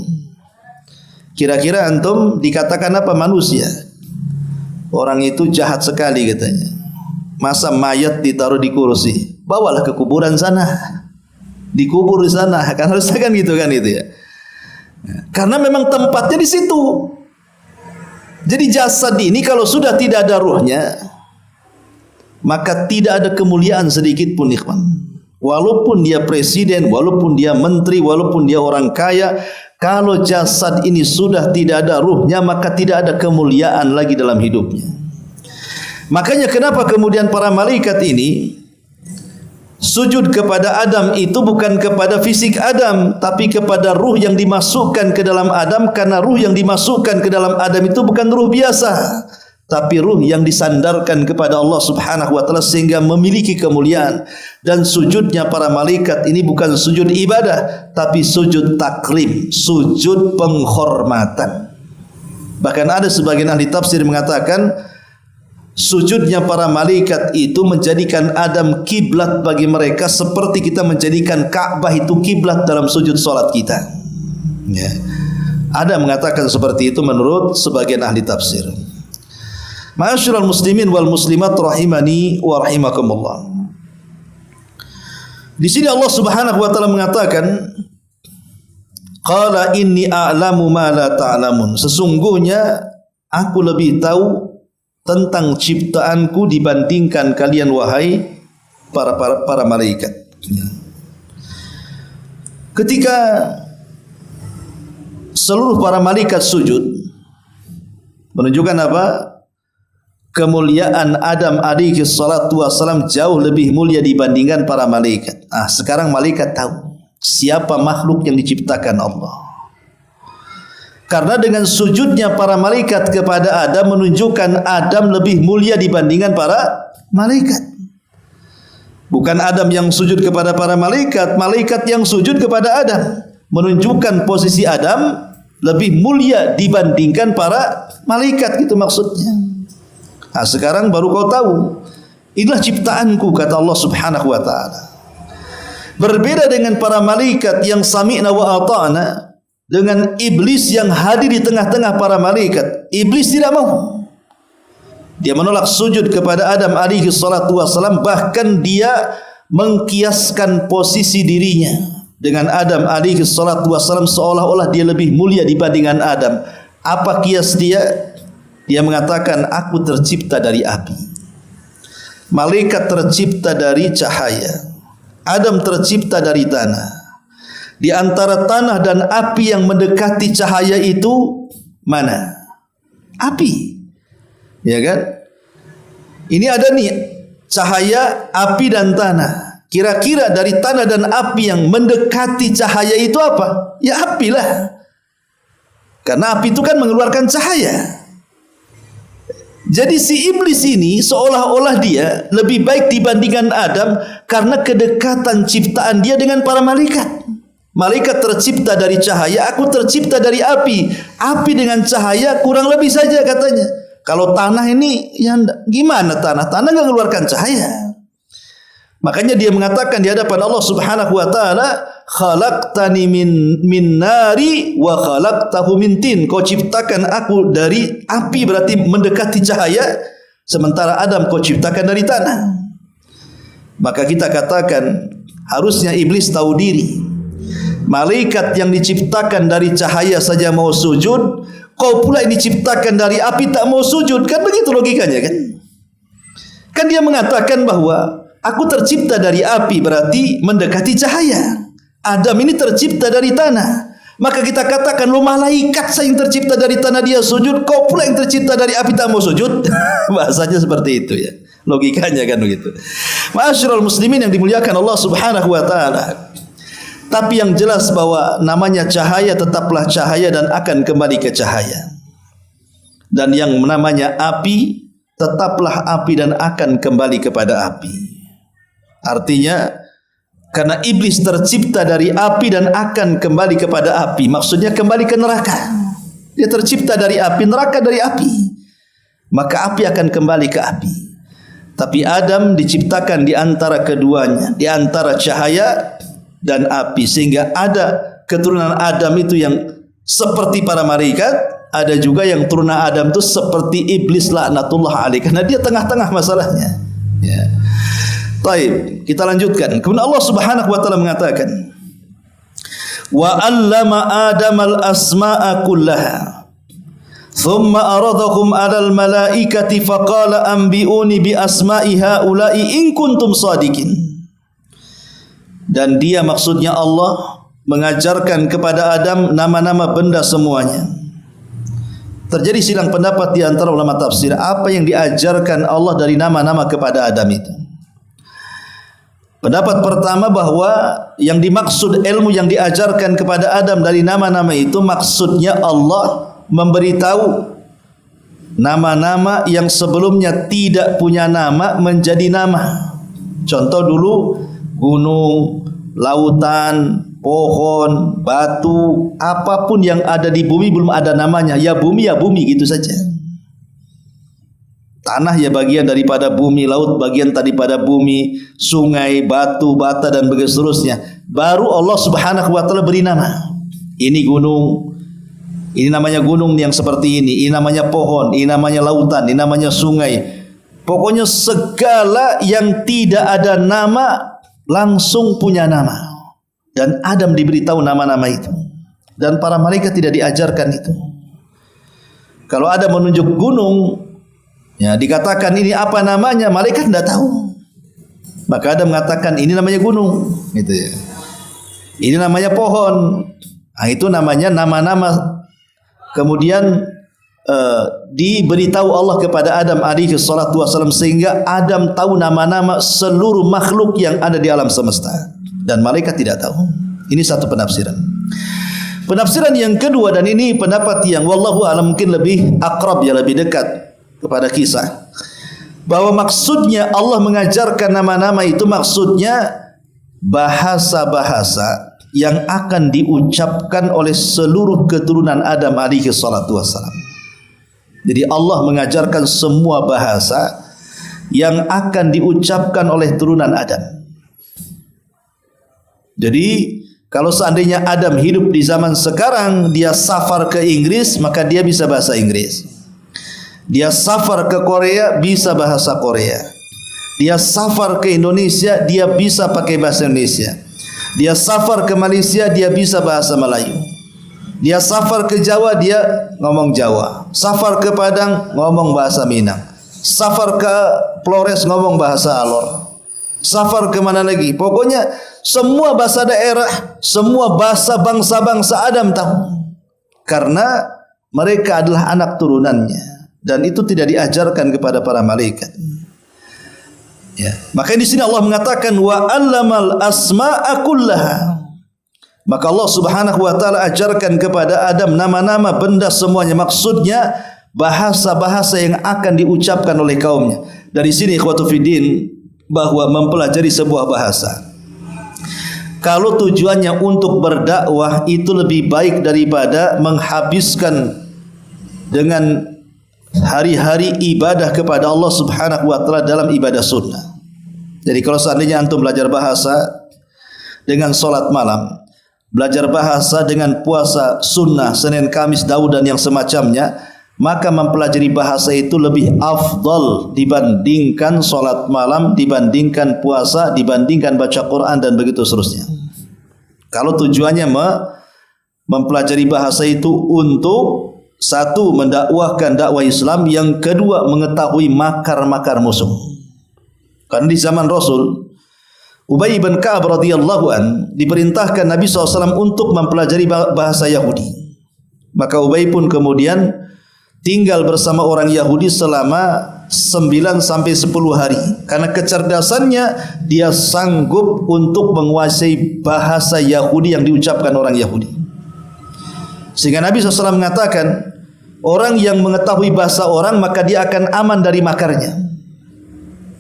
Kira-kira antum dikatakan apa manusia? Orang itu jahat sekali katanya. Masa mayat ditaruh di kursi? Bawalah ke kuburan sana. Dikubur di sana. Kan harusnya kan gitu kan itu ya. Karena memang tempatnya di situ. Jadi jasad ini kalau sudah tidak ada ruhnya, maka tidak ada kemuliaan sedikit pun, ikhwan. Walaupun dia presiden, walaupun dia menteri, walaupun dia orang kaya, kalau jasad ini sudah tidak ada ruhnya, maka tidak ada kemuliaan lagi dalam hidupnya. Makanya kenapa kemudian para malaikat ini sujud kepada Adam itu bukan kepada fisik Adam, tapi kepada ruh yang dimasukkan ke dalam Adam, karena ruh yang dimasukkan ke dalam Adam itu bukan ruh biasa, tapi ruh yang disandarkan kepada Allah Subhanahu wa taala sehingga memiliki kemuliaan. Dan sujudnya para malaikat ini bukan sujud ibadah, tapi sujud takrim, sujud penghormatan. Bahkan ada sebagian ahli tafsir mengatakan sujudnya para malaikat itu menjadikan Adam kiblat bagi mereka seperti kita menjadikan Ka'bah itu kiblat dalam sujud salat kita. Ya. Ada mengatakan seperti itu menurut sebagian ahli tafsir. Ma'asyiral muslimin wal muslimat rahimani wa rahimakumullah. Di sini Allah Subhanahu wa taala mengatakan, qala inni a'lamu ma la ta'lamun. Sesungguhnya aku lebih tahu tentang ciptaanku dibandingkan kalian wahai para malaikat. Ketika seluruh para malaikat sujud, menunjukkan apa? Kemuliaan Adam alaihi salatu wassalam jauh lebih mulia dibandingkan para malaikat. Sekarang malaikat tahu siapa makhluk yang diciptakan Allah. Karena dengan sujudnya para malaikat kepada Adam menunjukkan Adam lebih mulia dibandingkan para malaikat. Bukan Adam yang sujud kepada para malaikat, malaikat yang sujud kepada Adam. Menunjukkan posisi Adam lebih mulia dibandingkan para malaikat, gitu maksudnya. Sekarang baru kau tahu, inilah ciptaanku, kata Allah Subhanahu wa ta'ala. Berbeda dengan para malaikat yang sami'na wa ata'na, dengan iblis yang hadir di tengah-tengah para malaikat. Iblis tidak mau. Dia menolak sujud kepada Adam alaihi salatu wassalam, bahkan dia mengkiaskan posisi dirinya dengan Adam alaihi salatu wassalam seolah-olah dia lebih mulia dibandingkan Adam. Apa kias dia? Dia mengatakan, aku tercipta dari api. Malaikat tercipta dari cahaya. Adam tercipta dari tanah. Di antara tanah dan api yang mendekati cahaya itu mana? Api. Ya kan? Ini ada nih cahaya, api dan tanah. Kira-kira dari tanah dan api yang mendekati cahaya itu apa? Ya api lah. Karena api itu kan mengeluarkan cahaya. Jadi si iblis ini seolah-olah dia lebih baik dibandingkan Adam karena kedekatan ciptaan dia dengan para malaikat. Malaikat tercipta dari cahaya, aku tercipta dari api. Api dengan cahaya kurang lebih saja katanya. Kalau tanah ini, ya gimana tanah? Tanah nggak mengeluarkan cahaya. Makanya dia mengatakan di hadapan Allah Subhanahu wa taala, khalaqtani min nari wa khalaqtahu min tin. Kau ciptakan aku dari api, berarti mendekati cahaya, sementara Adam kau ciptakan dari tanah. Maka kita katakan harusnya iblis tahu diri. Malaikat yang diciptakan dari cahaya saja mau sujud, kau pula yang diciptakan dari api tak mau sujud. Kan begitu logikanya kan? Kan dia mengatakan bahwa aku tercipta dari api, berarti mendekati cahaya. Adam ini tercipta dari tanah. Maka kita katakan, lu malaikat saya yang tercipta dari tanah dia sujud, kau pula yang tercipta dari api tak mau sujud. Bahasanya seperti itu ya. Logikanya kan begitu. Ma'asyiral muslimin yang dimuliakan Allah Subhanahu wa taala. Tapi yang jelas bahwa namanya cahaya tetaplah cahaya dan akan kembali ke cahaya. Dan yang namanya api tetaplah api dan akan kembali kepada api. Artinya karena iblis tercipta dari api dan akan kembali kepada api, maksudnya kembali ke neraka. Dia tercipta dari api, neraka dari api, maka api akan kembali ke api. Tapi Adam diciptakan di antara keduanya, di antara cahaya dan api, sehingga ada keturunan Adam itu yang seperti para malaikat, ada juga yang turunan Adam itu seperti iblis laknatullah alaih, karena dia tengah-tengah masalahnya. Ya. Baik, kita lanjutkan. Kemudian Allah Subhanahu wa taala mengatakan, wa 'allama Adamal asma'a kullaha thumma aradahum 'alal malaikati faqala anbi'uni bi asma'i haula'i in kuntum shadiqin. Dan dia, maksudnya Allah, mengajarkan kepada Adam nama-nama benda semuanya. Terjadi silang pendapat di antara ulama tafsir, apa yang diajarkan Allah dari nama-nama kepada Adam itu. Pendapat pertama bahwa yang dimaksud ilmu yang diajarkan kepada Adam dari nama-nama itu, maksudnya Allah memberitahu nama-nama yang sebelumnya tidak punya nama menjadi nama. Contoh dulu, gunung, lautan, pohon, batu, apapun yang ada di bumi belum ada namanya, ya bumi gitu saja. Tanah ya bagian daripada bumi, laut bagian daripada bumi, sungai, batu, bata dan begitu seterusnya. Baru Allah Subhanahu wa taala beri nama. Ini gunung, ini namanya gunung yang seperti ini namanya pohon, ini namanya lautan, ini namanya sungai. Pokoknya segala yang tidak ada nama langsung punya nama. Dan Adam diberitahu nama-nama itu. Dan para malaikat tidak diajarkan itu. Kalau ada menunjuk gunung, ya dikatakan ini apa namanya, malaikat tidak tahu. Maka Adam mengatakan ini namanya gunung, gitu ya. Ini namanya pohon. Nah, itu namanya nama-nama. Kemudian diberitahu Allah kepada Adam alaihi salatu wasallam, sehingga Adam tahu nama-nama seluruh makhluk yang ada di alam semesta. Dan malaikat tidak tahu. Ini satu penafsiran. Penafsiran yang kedua, dan ini pendapat yang wallahu a'lam mungkin lebih akrab, ya lebih dekat kepada kisah, bahwa maksudnya Allah mengajarkan nama-nama itu maksudnya bahasa-bahasa yang akan diucapkan oleh seluruh keturunan Adam alaihi salatu wassalam. Jadi Allah mengajarkan semua bahasa yang akan diucapkan oleh turunan Adam. Jadi kalau seandainya Adam hidup di zaman sekarang, dia safar ke Inggris, maka dia bisa bahasa Inggris. Dia safar ke Korea, bisa bahasa Korea. Dia safar ke Indonesia, dia bisa pakai bahasa Indonesia. Dia safar ke Malaysia, dia bisa bahasa Melayu. Dia safar ke Jawa, dia ngomong Jawa. Safar ke Padang, ngomong bahasa Minang. Safar ke Flores, ngomong bahasa Alor. Safar ke mana lagi? Pokoknya semua bahasa daerah, semua bahasa bangsa-bangsa Adam tahu. Karena mereka adalah anak turunannya. Dan itu tidak diajarkan kepada para malaikat. Ya. Makanya di sini Allah mengatakan wa 'allamal asma'a kullaha. Maka Allah Subhanahu wa taala ajarkan kepada Adam nama-nama benda semuanya. Maksudnya bahasa-bahasa yang akan diucapkan oleh kaumnya. Dari sini ikhwatu fiddin, bahwa mempelajari sebuah bahasa, kalau tujuannya untuk berdakwah, itu lebih baik daripada menghabiskan dengan hari-hari ibadah kepada Allah Subhanahu wa taala dalam ibadah sunnah. Jadi kalau seandainya antum belajar bahasa dengan salat malam, belajar bahasa dengan puasa sunnah Senin, Kamis, Daud dan yang semacamnya, maka mempelajari bahasa itu lebih afdal dibandingkan salat malam, dibandingkan puasa, dibandingkan baca Quran dan begitu seterusnya. Kalau tujuannya mempelajari bahasa itu untuk satu, mendakwahkan dakwah Islam, yang kedua mengetahui makar-makar musuh. Karena di zaman Rasul, Ubay bin Ka'ab radhiyallahu an diperintahkan Nabi SAW untuk mempelajari bahasa Yahudi. Maka Ubay pun kemudian tinggal bersama orang Yahudi selama 9 sampai 10 hari. Karena kecerdasannya, dia sanggup untuk menguasai bahasa Yahudi yang diucapkan orang Yahudi. Sehingga Nabi SAW mengatakan, orang yang mengetahui bahasa orang, maka dia akan aman dari makarnya.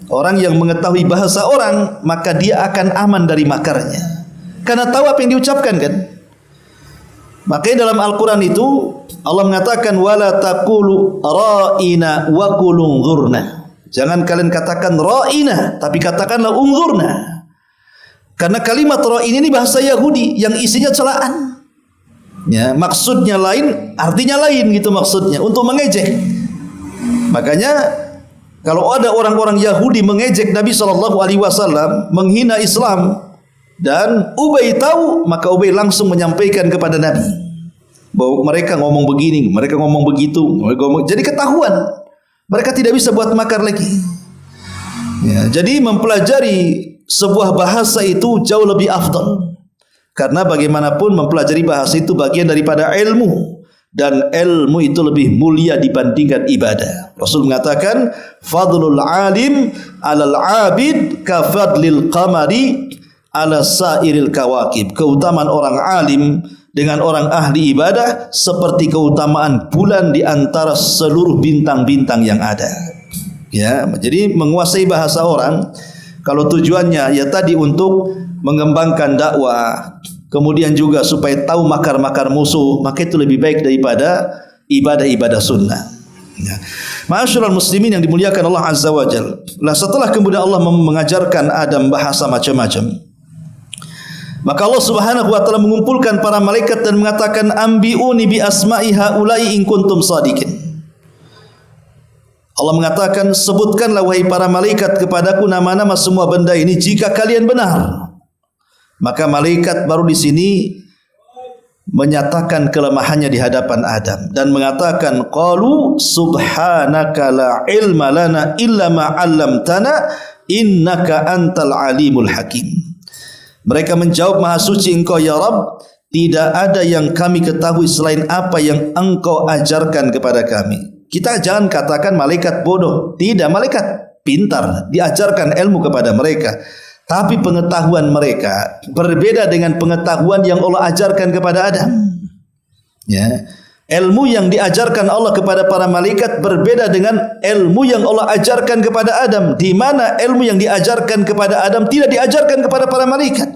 Orang yang mengetahui bahasa orang, maka dia akan aman dari makarnya. Karena tahu apa yang diucapkan, kan? Makanya dalam Al-Quran itu Allah mengatakan wala taqulu ra'ina wa qulu unzurna. Jangan kalian katakan ra'ina, tapi katakanlah unzurna. Karena kalimat ra'in ini bahasa Yahudi yang isinya celaan. Ya, maksudnya lain, artinya lain gitu maksudnya, untuk mengejek. Makanya kalau ada orang-orang Yahudi mengejek Nabi SAW, menghina Islam, dan Ubay tahu, maka Ubay langsung menyampaikan kepada Nabi bahwa mereka ngomong begini, mereka ngomong begitu, jadi ketahuan. Mereka tidak bisa buat makar lagi. Ya, jadi mempelajari sebuah bahasa itu jauh lebih afdal. Karena bagaimanapun mempelajari bahasa itu bagian daripada ilmu, dan ilmu itu lebih mulia dibandingkan ibadah. Rasul mengatakan, fadlul alim alal abid ka fadlil qamari ala sairil kawakib. Keutamaan orang alim dengan orang ahli ibadah seperti keutamaan bulan di antara seluruh bintang-bintang yang ada. Ya, jadi menguasai bahasa orang, kalau tujuannya ya tadi untuk mengembangkan dakwah, kemudian juga supaya tahu makar-makar musuh, maka itu lebih baik daripada ibadah-ibadah sunnah. Ya. Ma'asyiral muslimin yang dimuliakan Allah Azza wa Jalla. Nah, setelah kemudian Allah mengajarkan Adam bahasa macam-macam, maka Allah Subhanahu wa taala mengumpulkan para malaikat dan mengatakan, ambiuni bi asma'i haula'i in kuntum shadiqin. Allah mengatakan, sebutkanlah wahai para malaikat kepadaku nama-nama semua benda ini jika kalian benar. Maka malaikat baru di sini menyatakan kelemahannya di hadapan Adam dan mengatakan, qalu subhanaka la ilma lana illa ma 'allamtana innaka antal alimul hakim. Mereka menjawab, maha suci engkau ya Rabb, tidak ada yang kami ketahui selain apa yang engkau ajarkan kepada kami. Kita jangan katakan malaikat bodoh. Tidak, malaikat pintar, diajarkan ilmu kepada mereka. Tapi pengetahuan mereka berbeda dengan pengetahuan yang Allah ajarkan kepada Adam. Ya, ilmu yang diajarkan Allah kepada para malaikat berbeda dengan ilmu yang Allah ajarkan kepada Adam. Di mana ilmu yang diajarkan kepada Adam tidak diajarkan kepada para malaikat.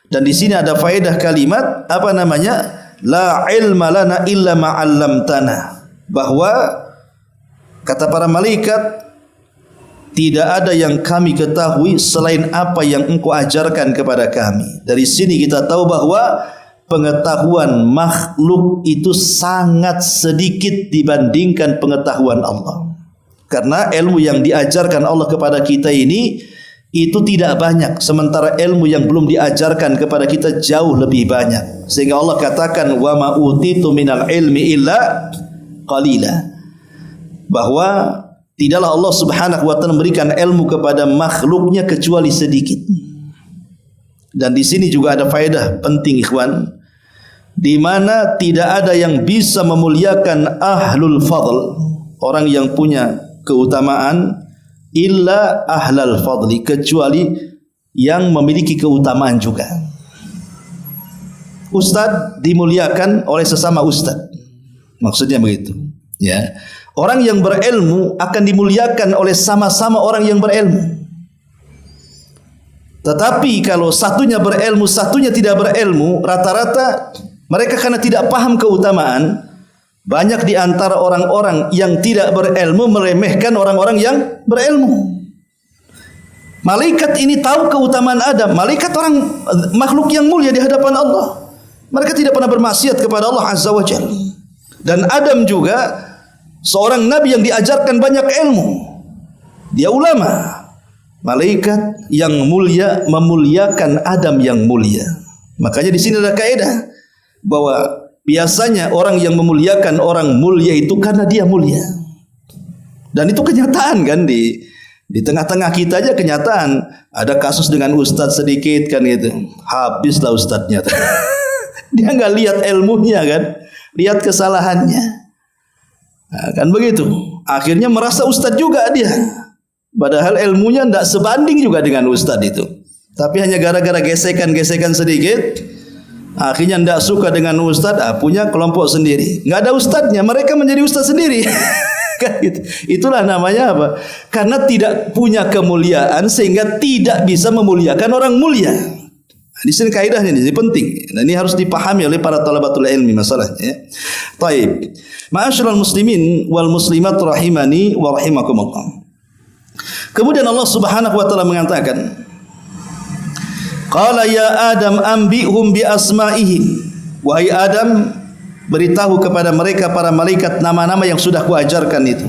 Dan di sini ada faedah kalimat apa namanya? La ilma lana illa ma 'allamtana. Bahwa kata para malaikat, tidak ada yang kami ketahui selain apa yang engkau ajarkan kepada kami. Dari sini kita tahu bahwa pengetahuan makhluk itu sangat sedikit dibandingkan pengetahuan Allah. Karena ilmu yang diajarkan Allah kepada kita ini itu tidak banyak, sementara ilmu yang belum diajarkan kepada kita jauh lebih banyak. Sehingga Allah katakan, wa ma utitu minal ilmi illa qalila, bahwa tidaklah Allah Subhanahu wa taala memberikan ilmu kepada makhluknya kecuali sedikit. Dan di sini juga ada faedah penting ikhwan, di mana tidak ada yang bisa memuliakan ahlul fadl, orang yang punya keutamaan, illa ahlal fadli, kecuali yang memiliki keutamaan juga. Ustaz dimuliakan oleh sesama ustaz. Maksudnya begitu, ya. Orang yang berilmu akan dimuliakan oleh sama-sama orang yang berilmu. Tetapi kalau satunya berilmu, satunya tidak berilmu, rata-rata mereka karena tidak paham keutamaan, banyak di antara orang-orang yang tidak berilmu meremehkan orang-orang yang berilmu. Malaikat ini tahu keutamaan Adam. Malaikat orang makhluk yang mulia di hadapan Allah. Mereka tidak pernah bermaksiat kepada Allah Azza wa Jalla. Dan Adam juga seorang nabi yang diajarkan banyak ilmu. Dia ulama. Malaikat yang mulia memuliakan Adam yang mulia. Makanya di sini ada kaidah bahwa biasanya orang yang memuliakan orang mulia itu karena dia mulia. Dan itu kenyataan kan, di tengah-tengah kita aja kenyataan. Ada kasus dengan ustadz sedikit kan gitu, habislah ustadznya. Dia nggak lihat ilmunya kan, lihat kesalahannya. Nah, kan begitu. Akhirnya merasa ustadz juga dia. Padahal ilmunya tidak sebanding juga dengan ustadz itu. Tapi hanya gara-gara gesekan-gesekan sedikit, akhirnya tidak suka dengan ustadz, punya kelompok sendiri. Nggak ada ustadznya, mereka menjadi ustadz sendiri. Itulah namanya apa? Karena tidak punya kemuliaan sehingga tidak bisa memuliakan orang mulia. Di sini kaidahnya ini penting. Nah, ini harus dipahami oleh para talabatul ilmi masalahnya. Taib. Ma'asyiral muslimin wal muslimat rahimani wa rahimakumullah. Kemudian Allah Subhanahu wa taala mengatakan, Qala ya Adam anbi'hum bi asma'ihim. Wahai Adam, beritahu kepada mereka para malaikat nama-nama yang sudah kuajarkan itu.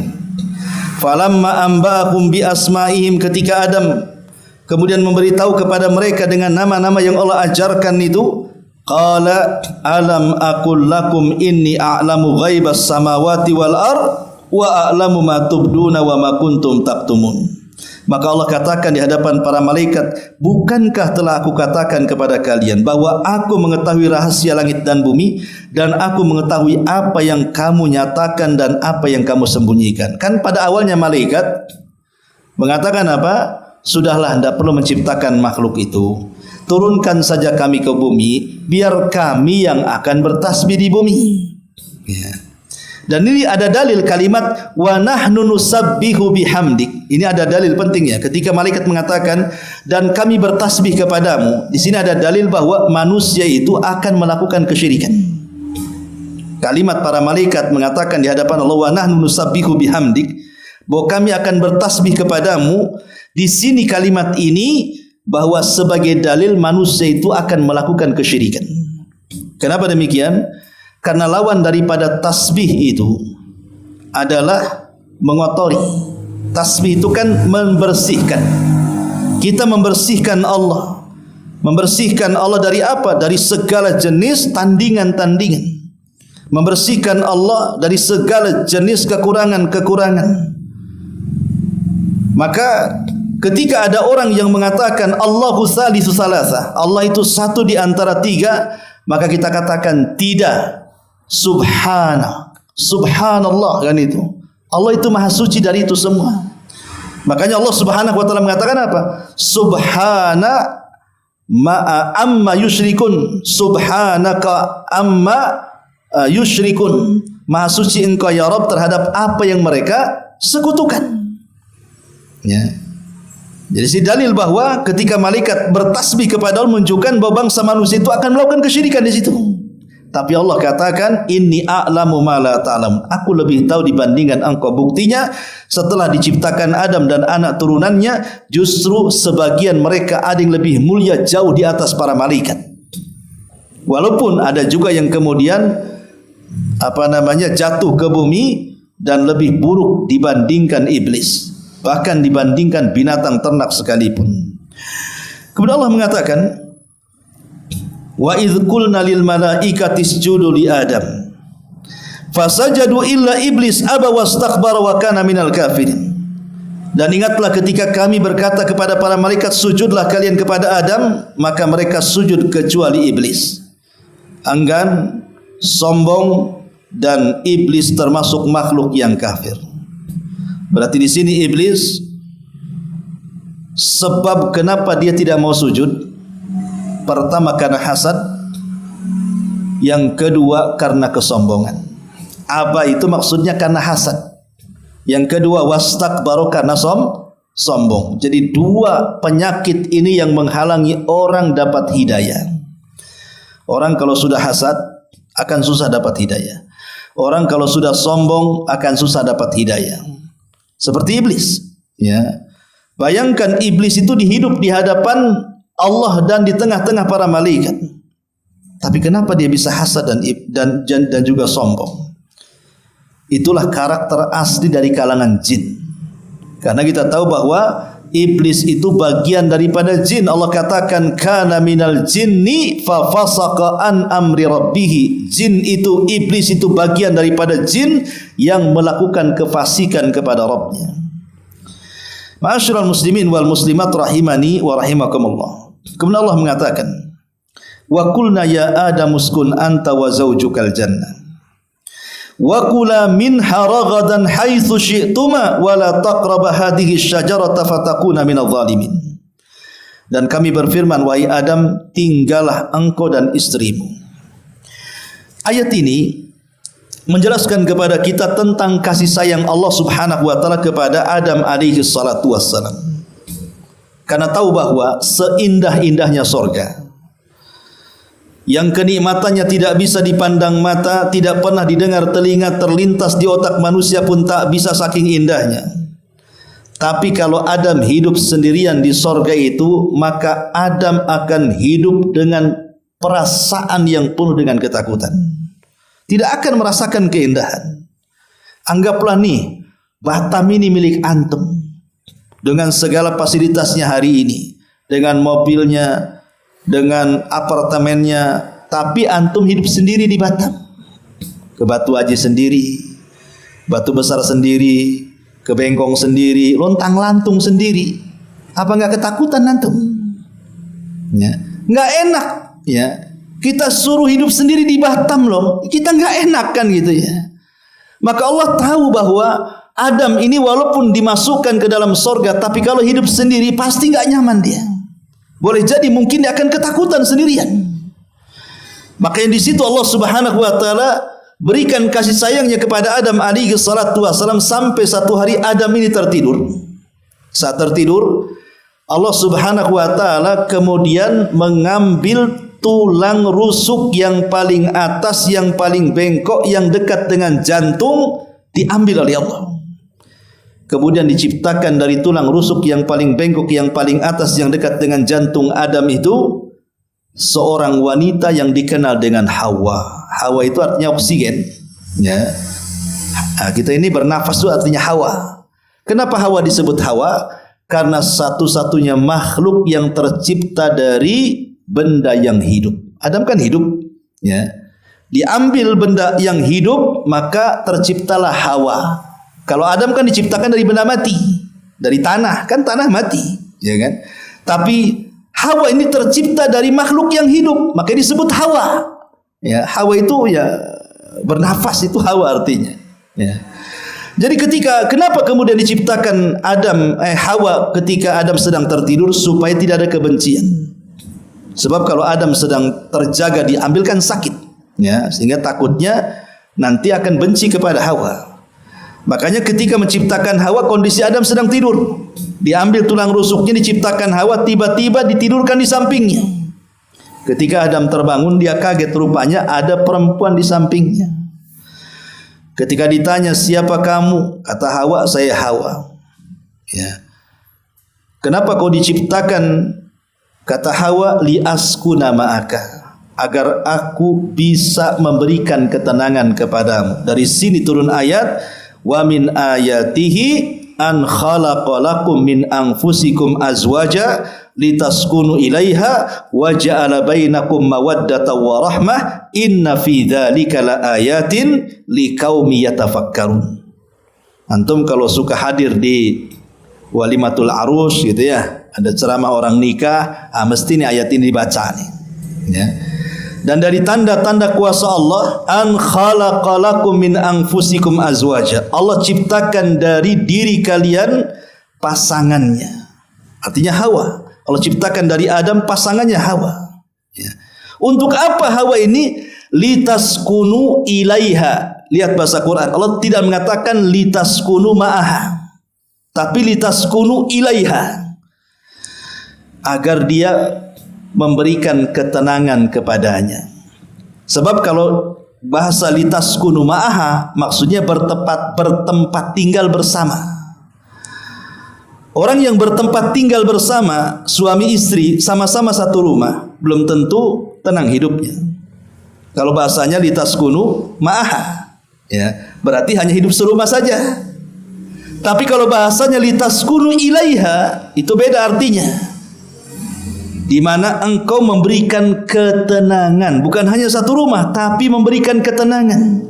Falamma anba'ahum bi asma'ihim, ketika Adam kemudian memberitahu kepada mereka dengan nama-nama yang Allah ajarkan itu, qala alam aqul lakum inni a'lamu ghaibas samawati wal ard wa a'lamu ma tubduna wa ma kuntum taktumun. Maka Allah katakan di hadapan para malaikat, bukankah telah aku katakan kepada kalian bahwa aku mengetahui rahasia langit dan bumi, dan aku mengetahui apa yang kamu nyatakan dan apa yang kamu sembunyikan. Kan pada awalnya malaikat mengatakan apa? Sudahlah, tidak perlu menciptakan makhluk itu, turunkan saja kami ke bumi, biar kami yang akan bertasbih di bumi. Ya. Dan ini ada dalil kalimat wa nahnu nusabbihu bihamdik. Ini ada dalil pentingnya. Ketika malaikat mengatakan dan kami bertasbih kepadamu, di sini ada dalil bahwa manusia itu akan melakukan kesyirikan. Kalimat para malaikat mengatakan di hadapan Allah wa nahnu nusabbihu bihamdik, bahwa kami akan bertasbih kepadamu. Di sini kalimat ini bahwa sebagai dalil manusia itu akan melakukan kesyirikan. Kenapa demikian? Karena lawan daripada tasbih itu adalah mengotori. Tasbih itu kan membersihkan. Kita membersihkan Allah. Membersihkan Allah dari apa? Dari segala jenis tandingan-tandingan. Membersihkan Allah dari segala jenis kekurangan-kekurangan. Maka ketika ada orang yang mengatakan Allahu salisu salasa, Allah itu satu di antara tiga, maka kita katakan tidak. Subhanallah, kan itu. Allah itu maha suci dari itu semua. Makanya Allah Subhanahu wa taala mengatakan apa? Subhana amma yusyrikun. Subhanaka amma yusyrikun. Maha suci engkau ya Rabb terhadap apa yang mereka sekutukan. Ya. Jadi si dalil bahwa ketika malaikat bertasbih kepada Allah menunjukkan bahwa bangsa manusia itu akan melakukan kesyirikan di situ. Tapi Allah katakan inni a'lamu ma la ta'lam. Aku lebih tahu dibandingkan engkau. Buktinya setelah diciptakan Adam dan anak turunannya, justru sebagian mereka ada yang lebih mulia jauh di atas para malaikat. Walaupun ada juga yang kemudian jatuh ke bumi dan lebih buruk dibandingkan iblis, bahkan dibandingkan binatang ternak sekalipun. Kemudian Allah mengatakan, wa idh qulna lil malaikati isjudu li Adam fasajadu illa iblis aba wastakbara wa kana minal kafirin. Dan ingatlah ketika kami berkata kepada para malaikat, sujudlah kalian kepada Adam, maka mereka sujud kecuali iblis. Enggan, sombong, dan iblis termasuk makhluk yang kafir. Berarti di sini iblis, sebab kenapa dia tidak mau sujud? Pertama karena hasad, yang kedua karena kesombongan. Aba itu maksudnya karena hasad. Yang kedua wastakbaru karena sombong. Jadi dua penyakit ini yang menghalangi orang dapat hidayah. Orang kalau sudah hasad akan susah dapat hidayah. Orang kalau sudah sombong akan susah dapat hidayah. Seperti iblis, ya. Bayangkan iblis itu hidup di hadapan Allah dan di tengah-tengah para malaikat. Tapi kenapa dia bisa hasad dan juga sombong? Itulah karakter asli dari kalangan jin. Karena kita tahu bahwa iblis itu bagian daripada jin. Allah katakan kana minal jinni fa fasaqa an amri rabbih. Jin itu, iblis itu bagian daripada jin yang melakukan kefasikan kepada Rabbnya. Ma'asyiral muslimin wal muslimat rahimani wa rahimakumullah. Kemudian Allah mengatakan, wa qulna ya Adam uskun anta wa zaujukal jannah wa kula minha ragadan haitsu syi'tuma wa la taqraba hadhihi syajarata fatakuna minadh dhalimin. Dan kami berfirman, wahai Adam, tinggallah engkau dan istrimu. Ayat ini menjelaskan kepada kita tentang kasih sayang Allah Subhanahu wa taala kepada Adam alaihi salatu wassalam. Karena tahu bahwa seindah-indahnya sorga, yang kenikmatannya tidak bisa dipandang mata, tidak pernah didengar telinga, terlintas di otak manusia pun tak bisa saking indahnya. Tapi kalau Adam hidup sendirian di sorga itu, maka Adam akan hidup dengan perasaan yang penuh dengan ketakutan. Tidak akan merasakan keindahan. Anggaplah nih, Batam ini milik antum. Dengan segala fasilitasnya hari ini. Dengan mobilnya, dengan apartemennya. Tapi antum hidup sendiri di Batam. Ke Batu Aji sendiri, Batu Besar sendiri, ke Bengkong sendiri, lontang lantung sendiri. Apa nggak ketakutan antum? Ya, nggak enak. Ya, kita suruh hidup sendiri di Batam loh. Kita nggak enak kan gitu ya. Maka Allah tahu bahwa Adam ini walaupun dimasukkan ke dalam sorga, tapi kalau hidup sendiri pasti nggak nyaman dia. Boleh jadi mungkin dia akan ketakutan sendirian. Makanya di situ Allah Subhanahu Wa Taala berikan kasih sayangnya kepada Adam alaihi salatu wasalam sampai satu hari Adam ini tertidur. Saat tertidur, Allah Subhanahu wa taala kemudian mengambil tulang rusuk yang paling atas, yang paling bengkok, yang dekat dengan jantung, diambil oleh Allah. Kemudian diciptakan dari tulang rusuk yang paling bengkok, yang paling atas, yang dekat dengan jantung Adam itu seorang wanita yang dikenal dengan Hawa. Hawa itu artinya oksigen. Ya. Nah, kita ini bernafas itu artinya Hawa. Kenapa Hawa disebut Hawa? Karena satu-satunya makhluk yang tercipta dari benda yang hidup. Adam kan hidup. Ya. Diambil benda yang hidup, maka terciptalah Hawa. Kalau Adam kan diciptakan dari benda mati, dari tanah, kan tanah mati, ya kan? Tapi Hawa ini tercipta dari makhluk yang hidup, maka disebut Hawa. Ya, Hawa itu ya bernafas, itu Hawa artinya. Ya. Jadi kenapa kemudian diciptakan Hawa ketika Adam sedang tertidur supaya tidak ada kebencian. Sebab kalau Adam sedang terjaga diambilkan sakit, ya, sehingga takutnya nanti akan benci kepada Hawa. Makanya ketika menciptakan Hawa, kondisi Adam sedang tidur. Diambil tulang rusuknya, diciptakan Hawa, tiba-tiba ditidurkan di sampingnya. Ketika Adam terbangun, dia kaget, rupanya ada perempuan di sampingnya. Ketika ditanya, siapa kamu? Kata Hawa, saya Hawa. Ya. Kenapa kau diciptakan? Kata Hawa, li'askuna ma'aka, agar aku bisa memberikan ketenangan kepadamu. Dari sini turun ayat, wa min ayatihi an khalaqalakum min anfusikum azwaja litaskunu ilaiha wa ja'ala bainakum mawaddatan wa rahmah inna fi dzalika laayatin liqaumi yatafakkarun. Antum kalau suka hadir di walimatul arus gitu ya, ada ceramah orang nikah, mesti nih ayat ini dibaca nih. Ya. Dan dari tanda-tanda kuasa Allah, an khalaqalakum min anfusikum azwaja. Allah ciptakan dari diri kalian pasangannya. Artinya Hawa. Allah ciptakan dari Adam pasangannya Hawa. Ya. Untuk apa Hawa ini? Litaskunu ilaiha. Lihat bahasa Quran. Allah tidak mengatakan litaskunu ma'aha, tapi litaskunu ilaiha. Agar dia memberikan ketenangan kepadanya. Sebab kalau bahasa litaskunu ma'aha maksudnya bertempat tinggal bersama. Orang yang bertempat tinggal bersama, suami istri sama-sama satu rumah, belum tentu tenang hidupnya. Kalau bahasanya litaskunu ma'aha, ya, berarti hanya hidup serumah saja. Tapi kalau bahasanya litaskunu ilaiha, itu beda artinya. Di mana engkau memberikan ketenangan, bukan hanya satu rumah, tapi memberikan ketenangan.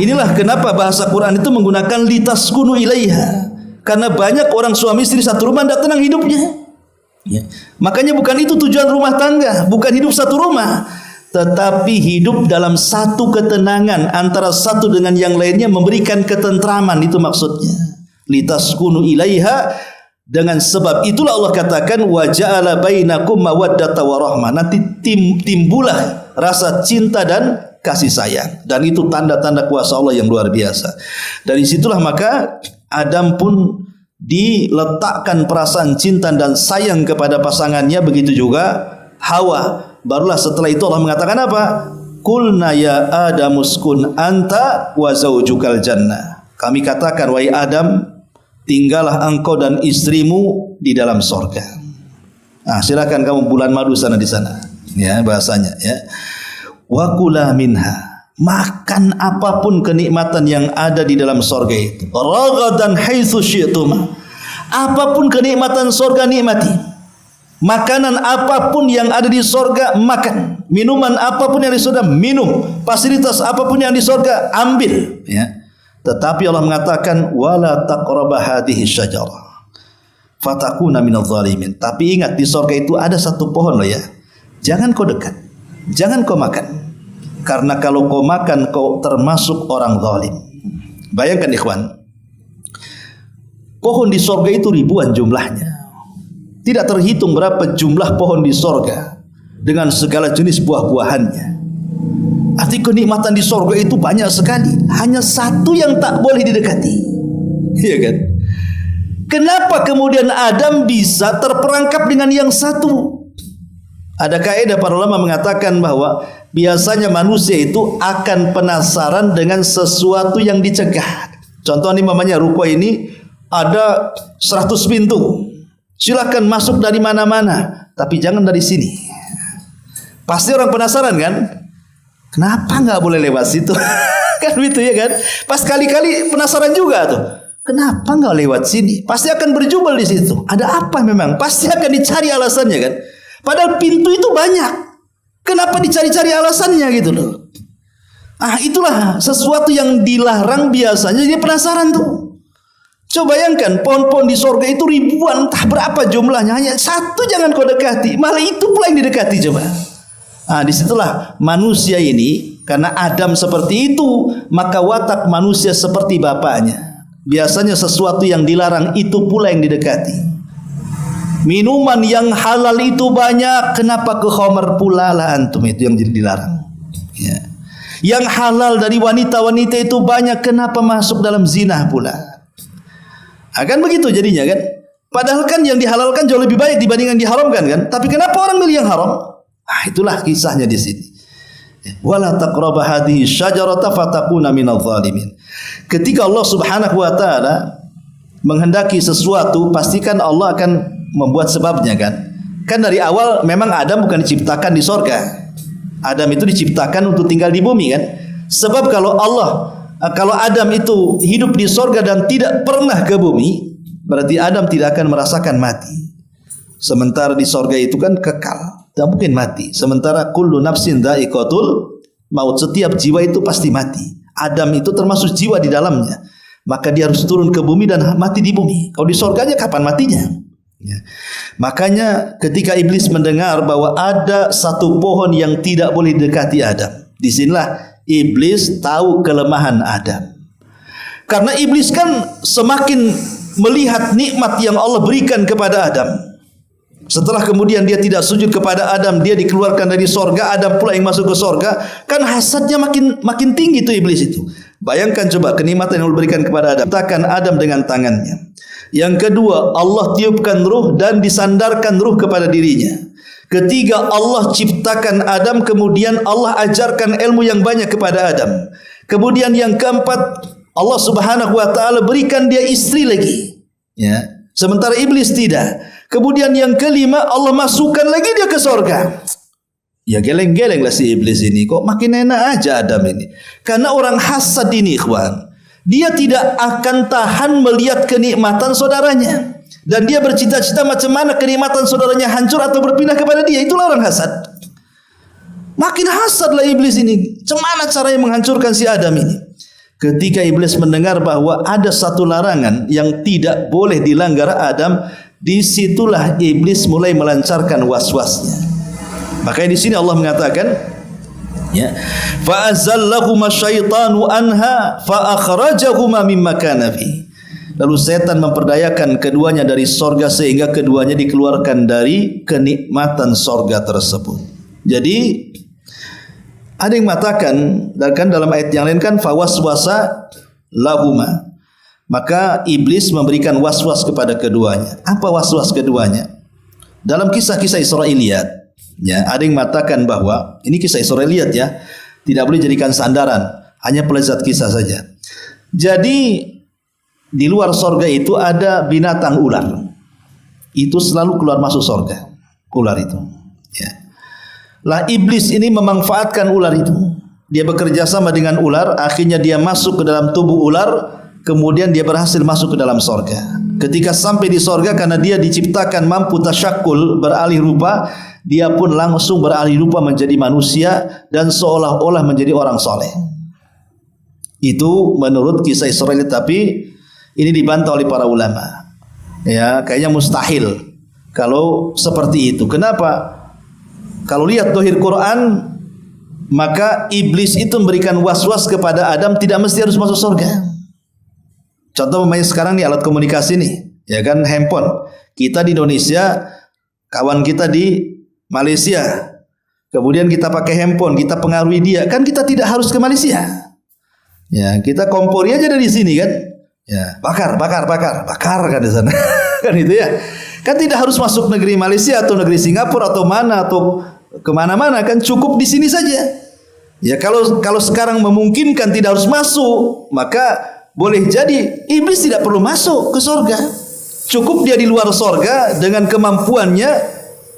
Inilah kenapa bahasa Quran itu menggunakan litaskunu ilaiha, karena banyak orang suami istri satu rumah tidak tenang hidupnya. Ya. Makanya bukan itu tujuan rumah tangga, bukan hidup satu rumah, tetapi hidup dalam satu ketenangan antara satu dengan yang lainnya, memberikan ketentraman, itu maksudnya. Litaskunu ilaiha. Dengan sebab itulah Allah katakan wa ja'ala bainakum mawaddatan wa rahmah. Nanti timbullah rasa cinta dan kasih sayang. Dan itu tanda-tanda kuasa Allah yang luar biasa. Dari situlah maka Adam pun diletakkan perasaan cinta dan sayang kepada pasangannya, begitu juga Hawa. Barulah setelah itu Allah mengatakan apa? Qulna ya Adamuskun anta wa zaujukal jannah. Kami katakan, wahai Adam, tinggallah engkau dan istrimu di dalam sorga. Nah, silakan kamu bulan madu sana di sana, ya bahasanya, ya. Wa kula minha, makan apapun kenikmatan yang ada di dalam sorga itu. Ragadan haitsu syi'tuma, apapun kenikmatan sorga nikmati. Makanan apapun yang ada di sorga makan, minuman apapun yang di sorga minum, fasilitas apapun yang di sorga ambil, ya. Tetapi Allah mengatakan wala taqrabu hadhihi syajarah fatakuna minadh dhalimin. Tapi ingat, di sorga itu ada satu pohon loh, ya. Jangan kau dekat, jangan kau makan, karena kalau kau makan kau termasuk orang zalim. Bayangkan ikhwan, pohon di sorga itu ribuan jumlahnya. Tidak terhitung berapa jumlah pohon di sorga dengan segala jenis buah-buahannya. Arti kenikmatan di sorga itu banyak sekali. Hanya satu yang tak boleh didekati. Iya kan? Kenapa kemudian Adam bisa terperangkap dengan yang satu? Ada kaidah para ulama mengatakan bahwa biasanya manusia itu akan penasaran dengan sesuatu yang dicegah. Contoh nih, mamanya ruko ini ada 100 pintu. Silahkan masuk dari mana-mana, tapi jangan dari sini. Pasti orang penasaran kan? Kenapa nggak boleh lewat situ? Kan gitu, ya kan? Pas kali-kali penasaran juga tuh. Kenapa nggak lewat sini? Pasti akan berjubel di situ. Ada apa memang? Pasti akan dicari alasannya kan? Padahal pintu itu banyak. Kenapa dicari-cari alasannya gitu loh? Ah, itulah sesuatu yang dilarang biasanya dia penasaran tuh. Coba bayangkan, pohon-pohon di sorga itu ribuan, entah berapa jumlahnya, hanya satu jangan kau dekati, malah itu pula yang didekati. Coba. Nah, disitulah manusia ini, karena Adam seperti itu, maka watak manusia seperti bapaknya. Biasanya sesuatu yang dilarang itu pula yang didekati. Minuman yang halal itu banyak, kenapa ke khamar pula lah antum, itu yang dilarang. Ya. Yang halal dari wanita-wanita itu banyak, kenapa masuk dalam zina pula? Akan begitu jadinya kan. Padahal kan yang dihalalkan jauh lebih baik dibanding yang diharamkan kan. Tapi kenapa orang milih yang haram? Itulah kisahnya di sini. Wala taqrabu hadhihi syajarata fatakuna minadh dhalimin. Ketika Allah Subhanahu wa taala menghendaki sesuatu, pastikan Allah akan membuat sebabnya kan. Kan dari awal memang Adam bukan diciptakan di sorga. Adam itu diciptakan untuk tinggal di bumi kan. Sebab kalau Adam itu hidup di sorga dan tidak pernah ke bumi, berarti Adam tidak akan merasakan mati. Sementara di sorga itu kan kekal, tidak mungkin mati. Sementara kullu nafsin dha'iqatul maut, setiap jiwa itu pasti mati. Adam itu termasuk jiwa di dalamnya, maka dia harus turun ke bumi dan mati di bumi. Kalau di sorganya kapan matinya? Ya. Makanya ketika iblis mendengar bahwa ada satu pohon yang tidak boleh didekati Adam, disinilah iblis tahu kelemahan Adam. Karena iblis kan semakin melihat nikmat yang Allah berikan kepada Adam. Setelah kemudian dia tidak sujud kepada Adam, dia dikeluarkan dari sorga, Adam pula yang masuk ke sorga, kan hasadnya makin tinggi tuh iblis itu. Bayangkan coba kenikmatan yang Allah berikan kepada Adam. Ciptakan Adam dengan tangannya. Yang kedua, Allah tiupkan ruh dan disandarkan ruh kepada dirinya. Ketiga, Allah ciptakan Adam, kemudian Allah ajarkan ilmu yang banyak kepada Adam. Kemudian yang keempat, Allah Subhanahu wa taala berikan dia istri lagi. Ya. Sementara iblis tidak. Kemudian yang kelima, Allah masukkan lagi dia ke sorga. Ya geleng-geleng lah si iblis ini. Kok makin enak aja Adam ini. Karena orang hasad ini ikhwan, dia tidak akan tahan melihat kenikmatan saudaranya. Dan dia bercita-cita macam mana kenikmatan saudaranya hancur atau berpindah kepada dia. Itulah orang hasad. Makin hasadlah iblis ini. Macam mana caranya menghancurkan si Adam ini? Ketika iblis mendengar bahwa ada satu larangan yang tidak boleh dilanggar Adam, disitulah iblis mulai melancarkan was-wasnya. Makanya di sini Allah mengatakan, ya, fa azallahuma syaitanu anha fa akhrajahuma mimma kana fi. Lalu setan memperdayakan keduanya dari sorga sehingga keduanya dikeluarkan dari kenikmatan sorga tersebut. Jadi ada yang mengatakan, dan kan dalam ayat yang lain kan fawaswasa lahuma, maka iblis memberikan waswas kepada keduanya. Apa waswas keduanya? Dalam kisah-kisah Israiliyat, ya, ada yang mengatakan bahwa ini kisah Israiliyat ya, tidak boleh jadikan sandaran, hanya pelezat kisah saja. Jadi di luar sorga itu ada binatang ular. Itu selalu keluar masuk sorga. Ular itu. Ya. Lah iblis ini memanfaatkan ular itu. Dia bekerja sama dengan ular, akhirnya dia masuk ke dalam tubuh ular, kemudian dia berhasil masuk ke dalam sorga. Ketika sampai di sorga, karena dia diciptakan mampu tasyakul, beralih rupa, dia pun langsung beralih rupa menjadi manusia dan seolah-olah menjadi orang soleh. Itu menurut kisah Israel, tapi ini dibantah oleh para ulama. Ya, kayaknya mustahil kalau seperti itu. Kenapa? Kalau lihat dohir Quran, maka iblis itu memberikan was-was kepada Adam tidak mesti harus masuk surga. Contoh umpamanya sekarang nih alat komunikasi nih, ya kan, handphone. Kita di Indonesia, kawan kita di Malaysia. Kemudian kita pakai handphone, kita pengaruhi dia, kan kita tidak harus ke Malaysia. Ya, kita kompori aja dari sini kan. Ya, bakar kan di sana. Kan itu ya. Kan tidak harus masuk negeri Malaysia atau negeri Singapura atau mana atau kemana-mana, kan cukup di sini saja. Ya, kalau sekarang memungkinkan tidak harus masuk, maka boleh jadi iblis tidak perlu masuk ke surga. Cukup dia di luar surga dengan kemampuannya,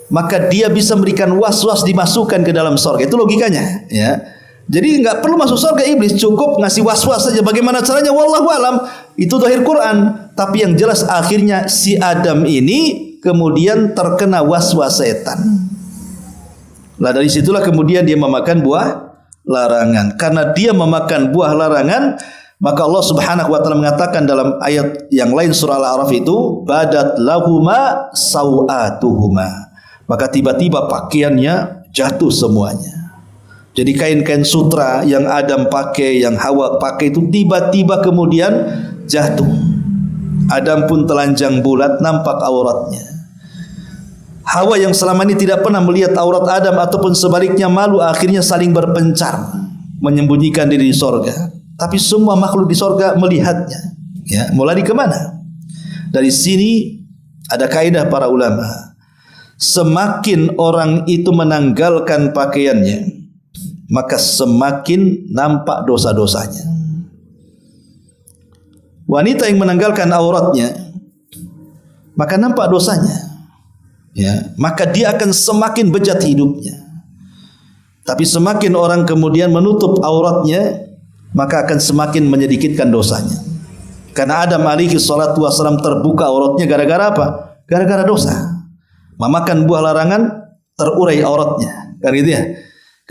maka dia bisa memberikan was-was dimasukkan ke dalam surga. Itu logikanya, ya. Jadi enggak perlu masuk surga iblis, cukup ngasih was-was saja. Bagaimana caranya? Wallahu alam. Itu zahir Quran. Tapi yang jelas akhirnya si Adam ini kemudian terkena was-was setan. Lah dari situlah kemudian dia memakan buah larangan. Karena dia memakan buah larangan, maka Allah Subhanahu wa taala mengatakan dalam ayat yang lain surah Al-A'raf itu, badat lahuma sawatuhuma. Maka tiba-tiba pakaiannya jatuh semuanya. Jadi kain-kain sutra yang Adam pakai, yang Hawa pakai itu tiba-tiba kemudian jatuh. Adam pun telanjang bulat, nampak auratnya. Hawa yang selama ini tidak pernah melihat aurat Adam ataupun sebaliknya malu, akhirnya saling berpencar menyembunyikan diri di sorga. Tapi semua makhluk di sorga melihatnya. Ya, mulai dari kemana? Dari sini ada kaidah para ulama. Semakin orang itu menanggalkan pakaiannya, maka semakin nampak dosa-dosanya. Wanita yang menanggalkan auratnya, maka nampak dosanya. Ya, maka dia akan semakin bejat hidupnya. Tapi semakin orang kemudian menutup auratnya, maka akan semakin menyedikitkan dosanya. Karena Adam alaihi salatu wasalam terbuka auratnya gara-gara apa? Gara-gara dosa. Memakan buah larangan, terurai auratnya. Kan gitu ya.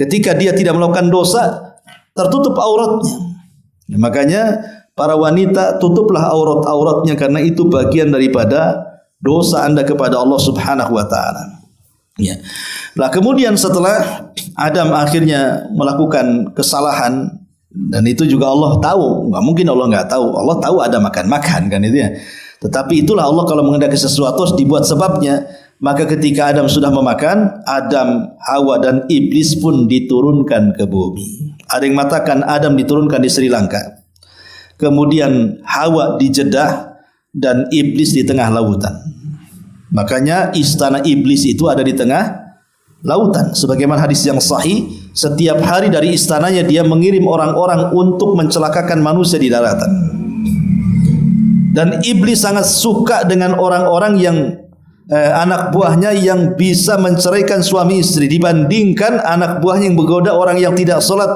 Ketika dia tidak melakukan dosa, tertutup auratnya. Ya, makanya para wanita tutuplah aurat-auratnya, karena itu bagian daripada dosa Anda kepada Allah Subhanahu wa taala. Ya. Nah, kemudian setelah Adam akhirnya melakukan kesalahan, dan itu juga Allah tahu, nggak mungkin Allah nggak tahu. Allah tahu ada makan-makan kan itu ya. Tetapi itulah Allah kalau menghendaki sesuatu harus dibuat sebabnya. Maka ketika Adam sudah memakan, Adam, Hawa dan iblis pun diturunkan ke bumi. Ada yang mengatakan Adam diturunkan di Sri Lanka, kemudian Hawa di Jeddah dan iblis di tengah lautan. Makanya istana iblis itu ada di tengah lautan. Sebagaimana hadis yang sahih, setiap hari dari istananya dia mengirim orang-orang untuk mencelakakan manusia di daratan. Dan iblis sangat suka dengan orang-orang yang anak buahnya yang bisa menceraikan suami istri, dibandingkan anak buahnya yang menggoda orang yang tidak sholat,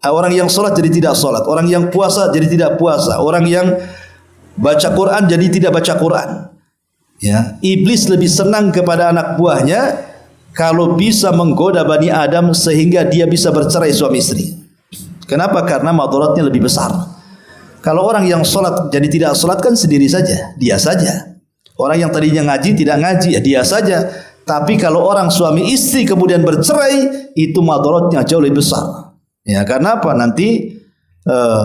orang yang sholat jadi tidak sholat, orang yang puasa jadi tidak puasa, orang yang baca Quran jadi tidak baca Quran. Ya, iblis lebih senang kepada anak buahnya kalau bisa menggoda Bani Adam sehingga dia bisa bercerai suami istri. Kenapa? Karena madaratnya lebih besar. Kalau orang yang sholat jadi tidak sholat kan sendiri saja, dia saja. Orang yang tadinya ngaji tidak ngaji, ya dia saja. Tapi kalau orang suami istri kemudian bercerai, itu madaratnya jauh lebih besar. Ya, karena apa? Nanti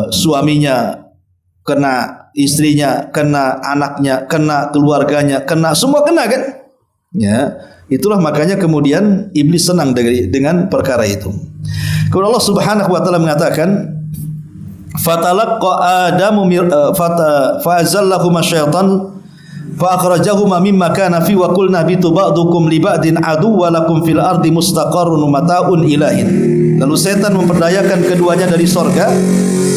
suaminya kena, istrinya kena, anaknya kena, keluarganya kena, semua kena kan? Ya, itulah makanya kemudian iblis senang dengan perkara itu. Kemudian Allah Subhanahu wa taala mengatakan, "Fatalaqqa Adamu fa'azallahuma syaitan fa akhrajahuma mimma kana fi wa qulna bitu ba'dukum li ba'din adu wa lakum fil ardi mustaqarrun mataun ilahin. Lalu setan memperdayakan keduanya dari sorga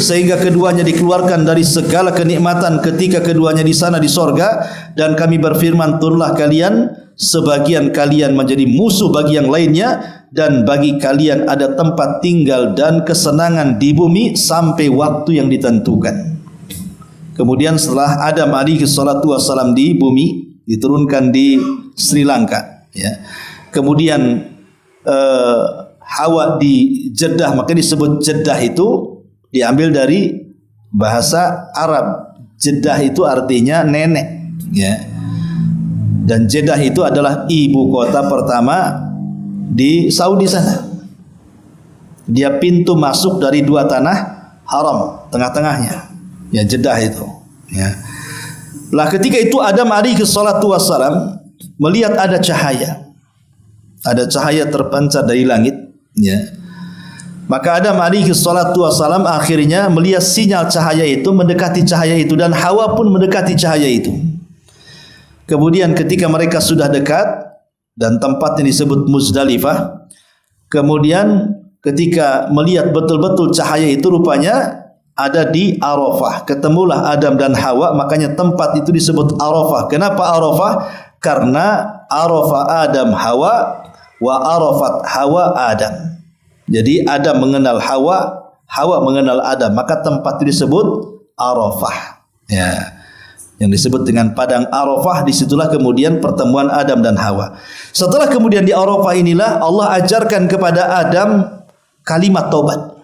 sehingga keduanya dikeluarkan dari segala kenikmatan ketika keduanya di sana di sorga, dan kami berfirman, turunlah kalian, sebagian kalian menjadi musuh bagi yang lainnya, dan bagi kalian ada tempat tinggal dan kesenangan di bumi sampai waktu yang ditentukan. Kemudian setelah Adam alaihi salatu wassalam di bumi, diturunkan di Sri Lanka, ya. Kemudian Hawa di Jeddah, maka disebut Jeddah itu diambil dari bahasa Arab. Jeddah itu artinya nenek, ya. Dan Jeddah itu adalah ibu kota pertama di Saudi sana. Dia pintu masuk dari dua tanah haram, tengah-tengahnya. Ya, Jeddah itu, ya. Lah ketika itu Adam alaihi salatu wassalam melihat ada cahaya. Ada cahaya terpancar dari langit, ya. Maka Adam alaihi salatu wassalam akhirnya melihat sinyal cahaya itu, mendekati cahaya itu, dan Hawa pun mendekati cahaya itu. Kemudian ketika mereka sudah dekat dan tempat yang disebut Muzdalifah, kemudian ketika melihat betul-betul cahaya itu rupanya ada di Arafah. Ketemulah Adam dan Hawa, makanya tempat itu disebut Arafah. Kenapa Arafah? Karena Arafah Adam Hawa wa Arafat Hawa Adam. Jadi Adam mengenal Hawa, Hawa mengenal Adam, maka tempat itu disebut Arafah, ya. Yang disebut dengan padang Arafah, disitulah kemudian pertemuan Adam dan Hawa. Setelah kemudian di Arafah inilah Allah ajarkan kepada Adam kalimat taubat.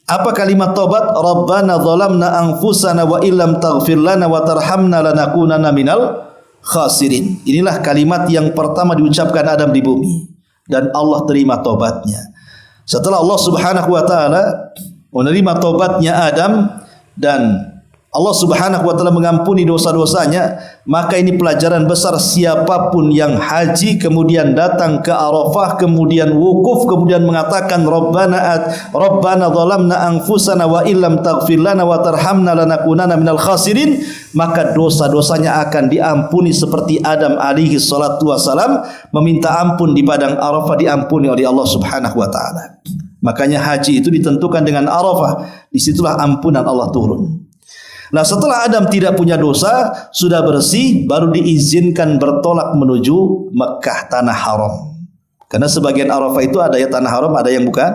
Apa kalimat taubat? Rabbana zalamna anfusana wa illam taghfir lana wa tarhamna lanakunanna minal khasirin. Inilah kalimat yang pertama diucapkan Adam di bumi, dan Allah terima taubatnya. Setelah Allah Subhanahu wa taala menerima taubatnya Adam dan Allah Subhanahu wa taala mengampuni dosa-dosanya, maka ini pelajaran besar. Siapapun yang haji kemudian datang ke Arafah, kemudian wukuf, kemudian mengatakan Rabbana zalamna anfusana wa illam taghfir lana wa tarhamna lanakunanna minal khasirin, maka dosa-dosanya akan diampuni seperti Adam alaihi salatu wasalam meminta ampun di padang Arafah, diampuni oleh Allah Subhanahu wa taala. Makanya haji itu ditentukan dengan Arafah, disitulah ampunan Allah turun. Nah, setelah Adam tidak punya dosa, sudah bersih, baru diizinkan bertolak menuju Mekah, tanah haram. Karena sebagian Arafah itu ada yang tanah haram, ada yang bukan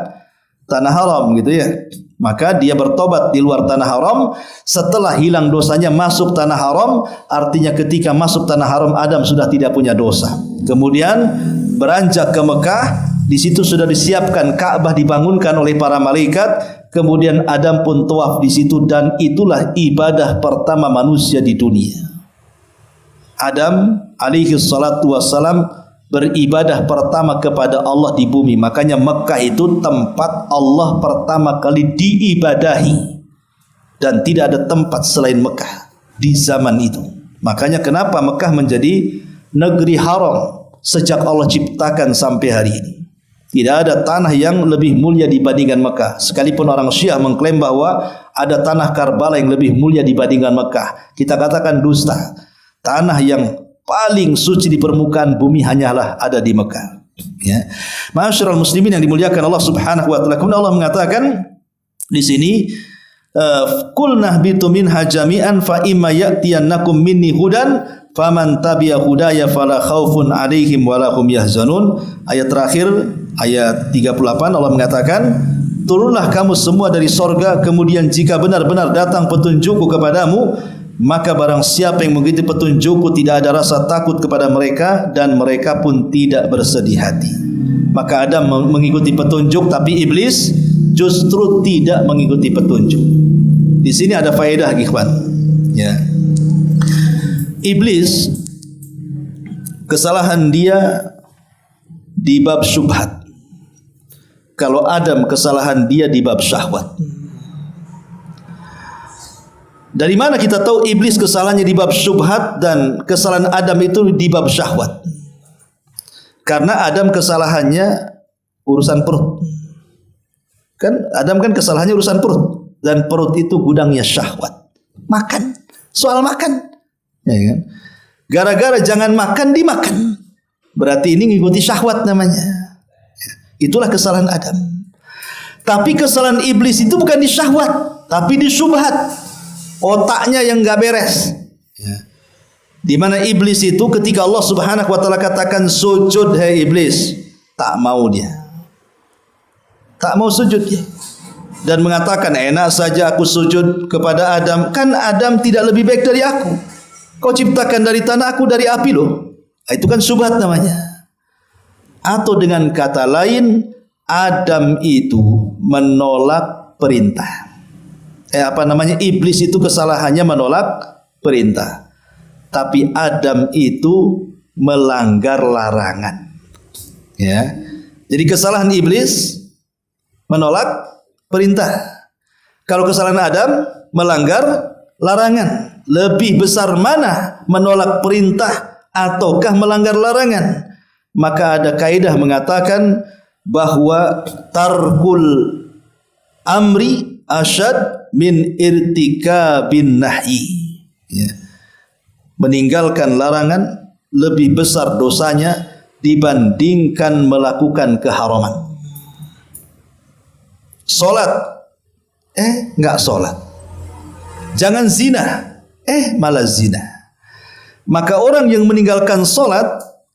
tanah haram, gitu ya. Maka dia bertobat di luar tanah haram. Setelah hilang dosanya masuk tanah haram, artinya ketika masuk tanah haram Adam sudah tidak punya dosa. Kemudian beranjak ke Mekah, di situ sudah disiapkan Ka'bah, dibangunkan oleh para malaikat. Kemudian Adam pun tawaf di situ, dan itulah ibadah pertama manusia di dunia. Adam alaihi salatu wassalam beribadah pertama kepada Allah di bumi. Makanya Mekah itu tempat Allah pertama kali diibadahi, dan tidak ada tempat selain Mekah di zaman itu. Makanya kenapa Mekah menjadi negeri haram sejak Allah ciptakan sampai hari ini. Tidak ada tanah yang lebih mulia dibandingkan Mekah. Sekalipun orang Syiah mengklaim bahwa ada tanah Karbala yang lebih mulia dibandingkan Mekah, kita katakan dusta. Tanah yang paling suci di permukaan bumi hanyalah ada di Mekah, ya. Ma'asyiral muslimin yang dimuliakan Allah Subhanahu wa taala. Kemudian Allah mengatakan di sini, qulna bitu minha jami'an fa imma ya'tiyannakum minni hudan faman tabi'a hudaya fala khaufun 'alaihim wala hum yahzanun. Ayat terakhir, ayat 38, Allah mengatakan, turunlah kamu semua dari sorga, kemudian jika benar-benar datang petunjukku kepadamu, maka barang siapa yang mengikuti petunjukku tidak ada rasa takut kepada mereka, dan mereka pun tidak bersedih hati. Maka Adam mengikuti petunjuk, tapi iblis justru tidak mengikuti petunjuk. Di sini ada faedah, ikhwan, ya. Iblis, kesalahan dia di bab syubhat. Kalau Adam, kesalahan dia di bab syahwat. Dari mana kita tahu iblis kesalahannya di bab syubhat dan kesalahan Adam itu di bab syahwat? Karena Adam kesalahannya urusan perut. Kan Adam kan kesalahannya urusan perut, dan perut itu gudangnya syahwat. Makan, soal makan. Ya kan? Gara-gara jangan makan dimakan. Berarti ini mengikuti syahwat namanya. Itulah kesalahan Adam. Tapi kesalahan iblis itu bukan di syahwat, tapi di syubhat. Otaknya yang enggak beres. Ya. Di mana iblis itu ketika Allah Subhanahu wa taala katakan sujud hai iblis, tak mau dia. Tak mau sujud dia. Dan mengatakan enak saja aku sujud kepada Adam, kan Adam tidak lebih baik dari aku. Kau ciptakan dari tanah, aku dari api loh. Itu kan syubhat namanya. Atau dengan kata lain, Adam itu menolak perintah. Iblis itu kesalahannya menolak perintah. Tapi Adam itu melanggar larangan. Ya. Jadi kesalahan iblis menolak perintah. Kalau kesalahan Adam melanggar larangan. Lebih besar mana menolak perintah ataukah melanggar larangan? Maka ada kaidah mengatakan bahwa tarkul amri asyad min irtikabin nahyi. Ya. Meninggalkan larangan lebih besar dosanya dibandingkan melakukan keharaman. Solat, enggak solat. Jangan zina, malah zina. Maka orang yang meninggalkan solat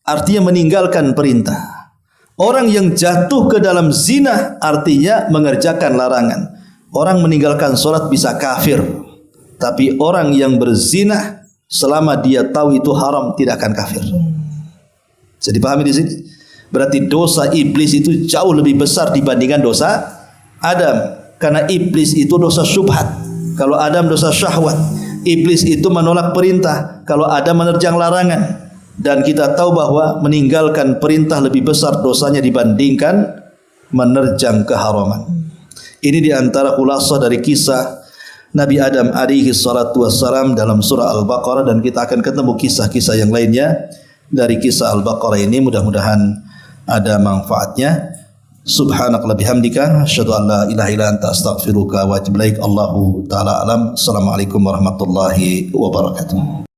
artinya meninggalkan perintah. Orang yang jatuh ke dalam zina artinya mengerjakan larangan. Orang meninggalkan solat bisa kafir, tapi orang yang berzina selama dia tahu itu haram tidak akan kafir. Jadi pahami di sini. Berarti dosa iblis itu jauh lebih besar dibandingkan dosa Adam. Karena iblis itu dosa syubhat. Kalau Adam dosa syahwat. Iblis itu menolak perintah. Kalau Adam menerjang larangan. Dan kita tahu bahwa meninggalkan perintah lebih besar dosanya dibandingkan menerjang keharaman. Ini diantara khulasah dari kisah Nabi Adam alaihi salatu wassalam dalam surah Al-Baqarah, dan kita akan ketemu kisah-kisah yang lainnya dari kisah Al-Baqarah ini. Mudah-mudahan ada manfaatnya. Subhanakallahumma bihamdika asyhadu an la ilaha illa anta astaghfiruka wa atubu ilaik. Allahu taala alam. Assalamualaikum warahmatullahi wabarakatuh.